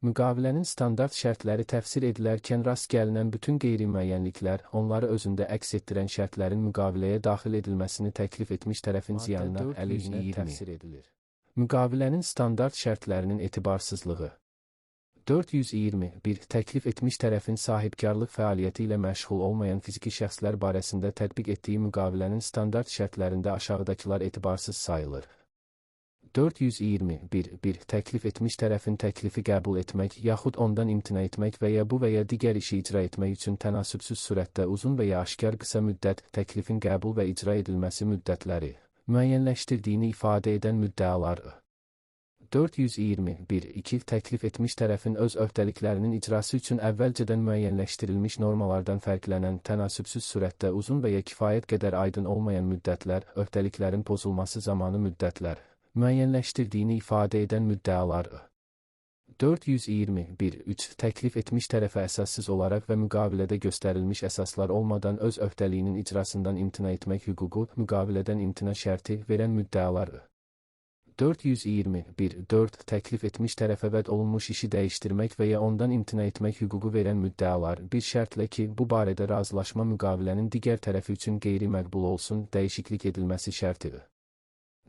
Müqavilənin standart şərtləri təfsir edilərkən rast gəlinən bütün qeyri-müəyyənliklər, onları özündə əks etdirən şərtlərin müqaviləyə daxil edilməsini təklif etmiş tərəfin ziyanına əleyhinə təfsir edilir. Müqavilənin standart şərtlərinin etibarsızlığı 421 Təklif etmiş tərəfin sahibkarlıq fəaliyyəti ilə məşğul olmayan fiziki şəxslər barəsində tətbiq etdiyi müqavilənin standart şərtlərində aşağıdakılar etibarsız sayılır. 421 Təklif etmiş tərəfin təklifi qəbul etmək, yaxud ondan imtina etmək və ya bu və ya digər işi icra etmək üçün tənasübsüz surətdə uzun və ya aşkar qısa müddət, təklifin qəbul və icra edilməsi müddətləri, müəyyənləşdirdiyini ifadə edən müddəalar. 421.2 Təklif etmiş tərəfin öz öhdəliklərinin icrası üçün əvvəlcədən müəyyənləşdirilmiş normalardan fərqlənən, tənasübsüz surətdə uzun və ya kifayət qədər aydın olmayan müddətlər, öhdəliklərin pozulması zamanı müddətlər, müəyyənləşdirdiyini ifadə edən müddəalar. 421.3 Təklif etmiş tərəfə əsassız olaraq və müqavilədə göstərilmiş əsaslar olmadan öz öhdəliyinin icrasından imtina etmək hüququ, müqavilədən imtina şərti verən müddəalar. 421.4 Təklif etmiş tərəfə vəd olunmuş işi dəyişdirmək və ya ondan imtina etmək hüququ verən müddəalar, bir şərtlə ki, bu barədə razılaşma müqavilənin digər tərəfi üçün qeyri-məqbul olsun, dəyişiklik edilməsi şərtidir.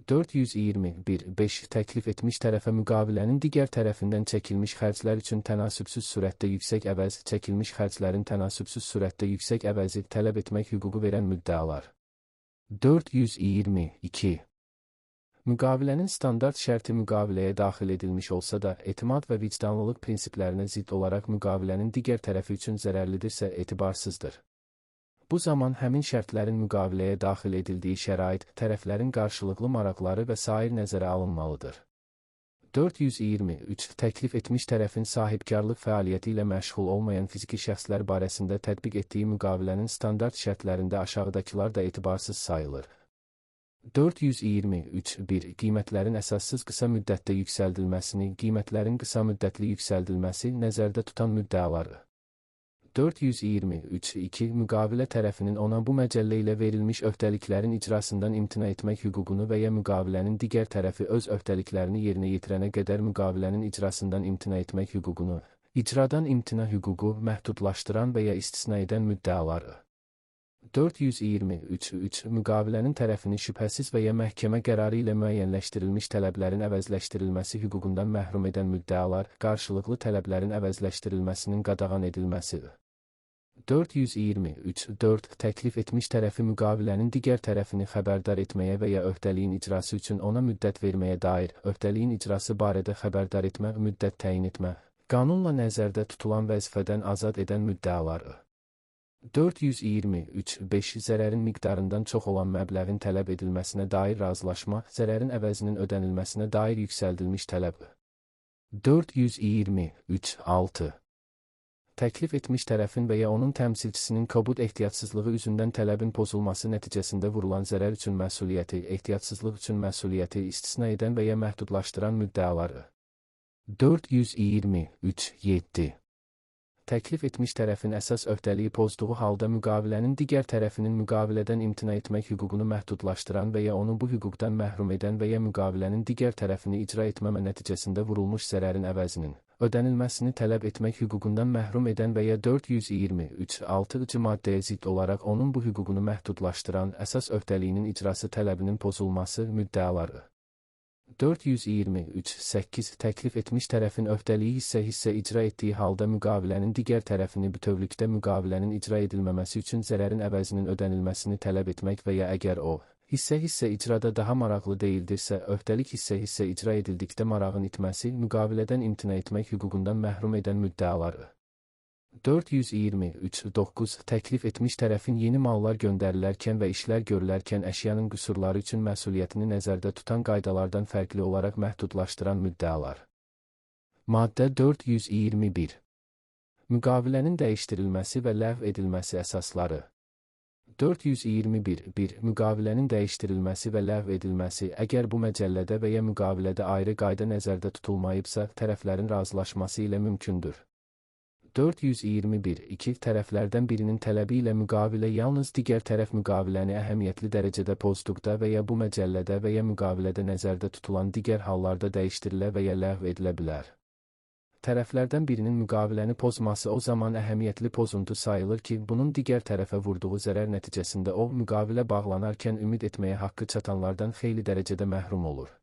421.5 Təklif etmiş tərəfə müqavilənin digər tərəfindən çəkilmiş xərclər üçün tənasübsüz surətdə yüksək əvəz, çəkilmiş xərclərin tənasübsüz surətdə yüksək əvəzi tələb etmək hüququ verən müddəalar. 422 Müqavilənin standart şərti müqaviləyə daxil edilmiş olsa da, etimad və vicdanlılıq prinsiplərinə zidd olaraq müqavilənin digər tərəfi üçün zərərlidirsə, etibarsızdır. Bu zaman həmin şərtlərin müqaviləyə daxil edildiyi şərait, tərəflərin qarşılıqlı maraqları və sair nəzərə alınmalıdır. 423 Təklif etmiş tərəfin sahibkarlıq fəaliyyəti ilə məşğul olmayan fiziki şəxslər barəsində tətbiq etdiyi müqavilənin standart şərtlərində aşağıdakılar da etibarsız sayılır. 423.1 Qiymətlərin əsassız qısa müddətdə yüksəldilməsini, qiymətlərin qısa müddətli yüksəldilməsi nəzərdə tutan müddəaları. 423.2 Müqavilə tərəfinin ona bu məcəllə ilə verilmiş öhdəliklərin icrasından imtina etmək hüququnu və ya müqavilənin digər tərəfi öz öhdəliklərini yerinə yetirənə qədər müqavilənin icrasından imtina etmək hüququnu, icradan imtina hüququ məhdudlaşdıran və ya istisna edən müddəaları. 423.3 Müqavilənin tərəfini şübhəsiz və ya məhkəmə qərarı ilə müəyyənləşdirilmiş tələblərin əvəzləşdirilməsi hüququndan məhrum edən müddəalar, qarşılıqlı tələblərin əvəzləşdirilməsinin qadağan edilməsidir. 423.4 Təklif etmiş tərəfi müqavilənin digər tərəfini xəbərdar etməyə və ya öhdəliyin icrası üçün ona müddət verməyə dair, öhdəliyin icrası barədə xəbərdar etmə, müddət təyin etmə, qanunla nəzərdə tutulan vəzifədən azad edən müddəaları. 423.5 Zərərin miqdarından çox olan məbləğin tələb edilməsinə dair razılaşma, zərərin əvəzinin ödənilməsinə dair yüksəldilmiş tələb. 423.6 Təklif etmiş tərəfin və ya onun təmsilçisinin kobud ehtiyatsızlığı üzündən tələbin pozulması nəticəsində vurulan zərər üçün məsuliyyəti, ehtiyatsızlıq üçün məsuliyyəti istisna edən və ya məhdudlaşdıran müddəaları. 423.7 Təklif etmiş tərəfin əsas öhdəliyi pozduğu halda müqavilənin digər tərəfinin müqavilədən imtina etmək hüququnu məhdudlaşdıran və ya onu bu hüquqdan məhrum edən və ya müqavilənin digər tərəfini icra etməmə nəticəsində vurulmuş zərərin əvəzinin ödənilməsini tələb etmək hüququndan məhrum edən və ya 423.6 maddəyə zidd olaraq onun bu hüququnu məhdudlaşdıran əsas öhdəliyinin icrası tələbinin pozulması müddəaları. 423.8 təklif etmiş tərəfin öhdəliyi hissə icra etdiyi halda müqavilənin digər tərəfini bütövlükdə müqavilənin icra edilməməsi üçün zərərin əvəzinin ödənilməsini tələb etmək və ya əgər o, hissə icrada daha maraqlı deyildirsə, öhdəlik hissə icra edildikdə marağın itməsi, müqavilədən imtina etmək hüququndan məhrum edən müddəaları. 423.9 təklif etmiş tərəfin yeni mallar göndərilərkən və işlər görülərkən əşyanın qüsurları üçün məsuliyyətini nəzərdə tutan qaydalardan fərqli olaraq məhdudlaşdıran müddəalar. Maddə 421. Müqavilənin dəyişdirilməsi və ləğv edilməsi əsasları. 421.1 Müqavilənin dəyişdirilməsi və ləğv edilməsi, əgər bu məcəllədə və ya müqavilədə ayrı qayda nəzərdə tutulmayıbsa, tərəflərin razılaşması ilə mümkündür. 421.2 tərəflərdən birinin tələbi ilə müqavilə yalnız digər tərəf müqaviləni əhəmiyyətli dərəcədə pozduqda və ya bu məcəllədə və ya müqavilədə nəzərdə tutulan digər hallarda dəyişdirilə və ya ləğv edilə bilər. Tərəflərdən birinin müqaviləni pozması o zaman əhəmiyyətli pozuntu sayılır ki, bunun digər tərəfə vurduğu zərər nəticəsində o, müqavilə bağlanarkən ümid etməyə haqqı çatanlardan xeyli dərəcədə məhrum olur.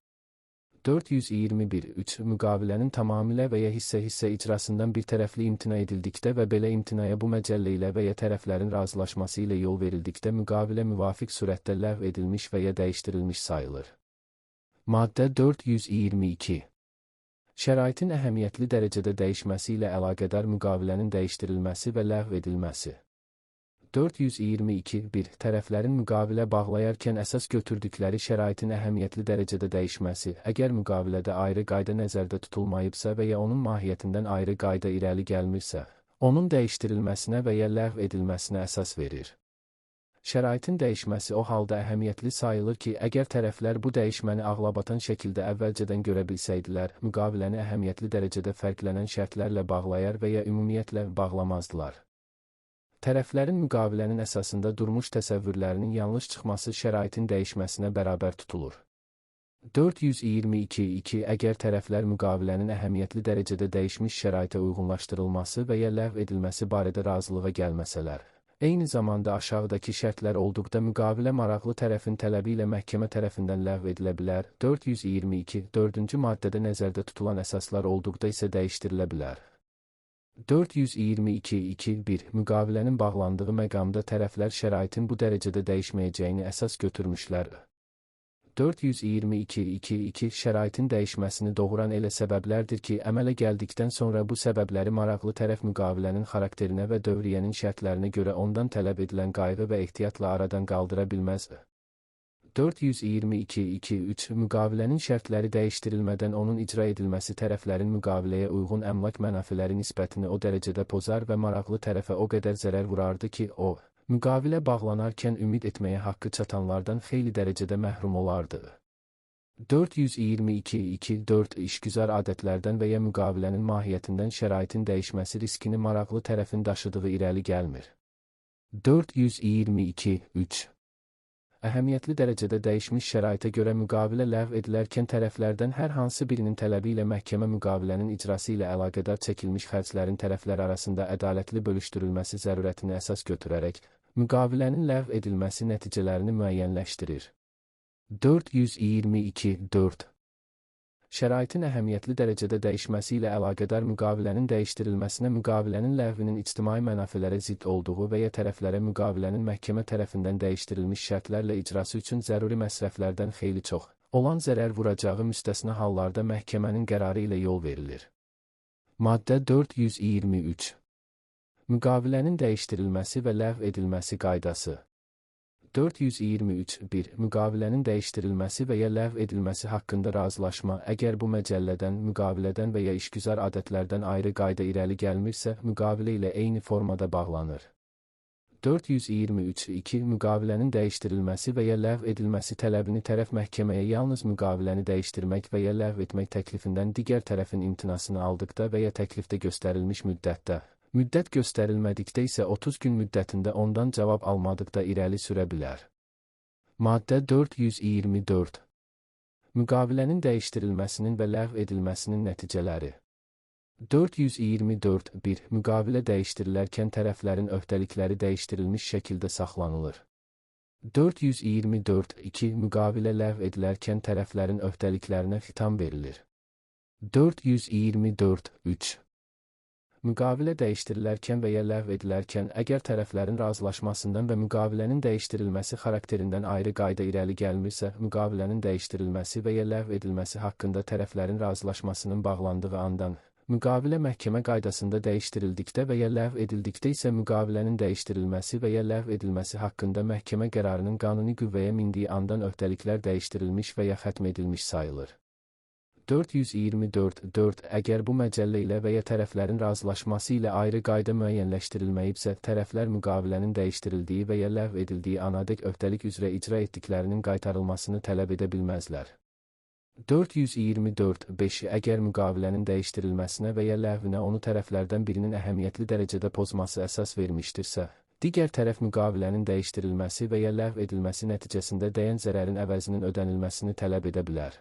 421.3 Müqavilənin tamamilə və ya hissə icrasından bir tərəfli imtina edildikdə və belə imtinaya bu məcəllə ilə və ya tərəflərin razılaşması ilə yol verildikdə müqavilə müvafiq surətdə ləğv edilmiş və ya dəyişdirilmiş sayılır. Maddə 422. Şəraitin əhəmiyyətli dərəcədə dəyişməsi ilə əlaqədar müqavilənin dəyişdirilməsi və ləğv edilməsi. 422.1 Tərəflərin müqavilə bağlayarkən əsas götürdükləri şəraitin əhəmiyyətli dərəcədə dəyişməsi, əgər müqavilədə ayrı qayda nəzərdə tutulmayıbsa və ya onun mahiyyətindən ayrı qayda irəli gəlmirsə, onun dəyişdirilməsinə və ya ləğv edilməsinə əsas verir. Şəraitin dəyişməsi o halda əhəmiyyətli sayılır ki, əgər tərəflər bu dəyişməni ağlabatan şəkildə əvvəlcədən görə bilsəydilər, müqaviləni əhəmiyyətli dərəcədə fərqlənən şərtlərlə bağlayar və ya ümumiyyətlə bağlamazdılar. Tərəflərin müqavilənin əsasında durmuş təsəvvürlərinin yanlış çıxması şəraitin dəyişməsinə bərabər tutulur. 422.2 Əgər tərəflər müqavilənin əhəmiyyətli dərəcədə dəyişmiş şəraitə uyğunlaşdırılması və ya ləğv edilməsi barədə razılığa gəlməsələr, eyni zamanda aşağıdakı şərtlər olduqda müqavilə maraqlı tərəfin tələbi ilə məhkəmə tərəfindən ləğv edilə bilər. 422. 4-cü maddədə nəzərdə tutulan əsaslar olduqda isə dəyişdirilə bilər. 422.2.1 Müqavilənin bağlandığı məqamda tərəflər şəraitin bu dərəcədə dəyişməyəcəyini əsas götürmüşlər. 422.2.2 Şəraitin dəyişməsini doğuran elə səbəblərdir ki, əmələ gəldikdən sonra bu səbəbləri maraqlı tərəf müqavilənin xarakterinə və dövriyyənin şərtlərinə görə ondan tələb edilən qayğı və ehtiyatla aradan qaldıra bilməz. 422.2.3 Müqavilənin şərtləri dəyişdirilmədən onun icra edilməsi tərəflərin müqaviləyə uyğun əmlak mənafeləri nisbətini o dərəcədə pozar və maraqlı tərəfə o qədər zərər vurardı ki, o, müqavilə bağlanarkən ümid etməyə haqqı çatanlardan xeyli dərəcədə məhrum olardı. 422.2.4 İşgüzar adətlərdən və ya müqavilənin mahiyyətindən şəraitin dəyişməsi riskini maraqlı tərəfin daşıdığı irəli gəlmir. 422.3 Əhəmiyyətli dərəcədə dəyişmiş şəraitə görə müqavilə ləğv edilərkən tərəflərdən hər hansı birinin tələbi ilə məhkəmə müqavilənin icrası ilə əlaqədar çəkilmiş xərclərin tərəflər arasında ədalətli bölüşdürülməsi zərurətini əsas götürərək, müqavilənin ləğv edilməsi nəticələrini müəyyənləşdirir. 422.4 Şəraitin əhəmiyyətli dərəcədə dəyişməsi ilə əlaqədar müqavilənin dəyişdirilməsinə müqavilənin ləğvinin ictimai mənafelərə zidd olduğu və ya tərəflərə müqavilənin məhkəmə tərəfindən dəyişdirilmiş şərtlərlə icrası üçün zəruri məsrəflərdən xeyli çox olan zərər vuracağı müstəsna hallarda məhkəmənin qərarı ilə yol verilir. Maddə 423 Müqavilənin dəyişdirilməsi və ləğv edilməsi qaydası. 423.1 Müqavilənin dəyişdirilməsi və ya ləğv edilməsi haqqında razılaşma, əgər bu məcəllədən, müqavilədən və ya işgüzar adətlərdən ayrı qayda irəli gəlmirsə, müqavilə ilə eyni formada bağlanır. 423.2 Müqavilənin dəyişdirilməsi və ya ləğv edilməsi tələbini tərəf məhkəməyə yalnız müqaviləni dəyişdirmək və ya ləğv etmək təklifindən digər tərəfin imtinasını aldıqda və ya təklifdə göstərilmiş müddət göstərilmədikdə isə 30 gün müddətində ondan cavab almadıqda irəli sürə bilər. Maddə 424 Müqavilənin dəyişdirilməsinin və ləğv edilməsinin nəticələri. 424.1 Müqavilə dəyişdirilərkən tərəflərin öhdəlikləri dəyişdirilmiş şəkildə saxlanılır. 424.2 müqavilə ləğv edilərkən tərəflərin öhdəliklərinə xitam verilir. 424.3 Müqavilə dəyişdirilərkən və ya ləğv edilərkən, əgər tərəflərin razılaşmasından və müqavilənin dəyişdirilməsi xarakterindən ayrı qayda irəli gəlmirsə, müqavilənin dəyişdirilməsi və ya ləğv edilməsi haqqında tərəflərin razılaşmasının bağlandığı andan, müqavilə məhkəmə qaydasında dəyişdirildikdə və ya ləğv edildikdə isə müqavilənin dəyişdirilməsi və ya ləğv edilməsi haqqında məhkəmə qərarının qanuni qüvvəyə mindiyi andan öhdəliklər dəyişdirilmiş və ya xətm edilmiş sayılır. 424.4 Əgər bu məcəllə ilə və ya tərəflərin razılaşması ilə ayrı qayda müəyyənləşdirilməyibsə, tərəflər müqavilənin dəyişdirildiyi və ya ləğv edildiyi anadək öhdəlik üzrə icra etdiklərinin qaytarılmasını tələb edə bilməzlər. 424.5 Əgər müqavilənin dəyişdirilməsinə və ya ləğvinə onu tərəflərdən birinin əhəmiyyətli dərəcədə pozması əsas vermişdirsə, digər tərəf müqavilənin dəyişdirilməsi və ya ləğv edilməsi nəticəsində dəyən zərərin əvəzinin ödənilməsini tələb edə bilər.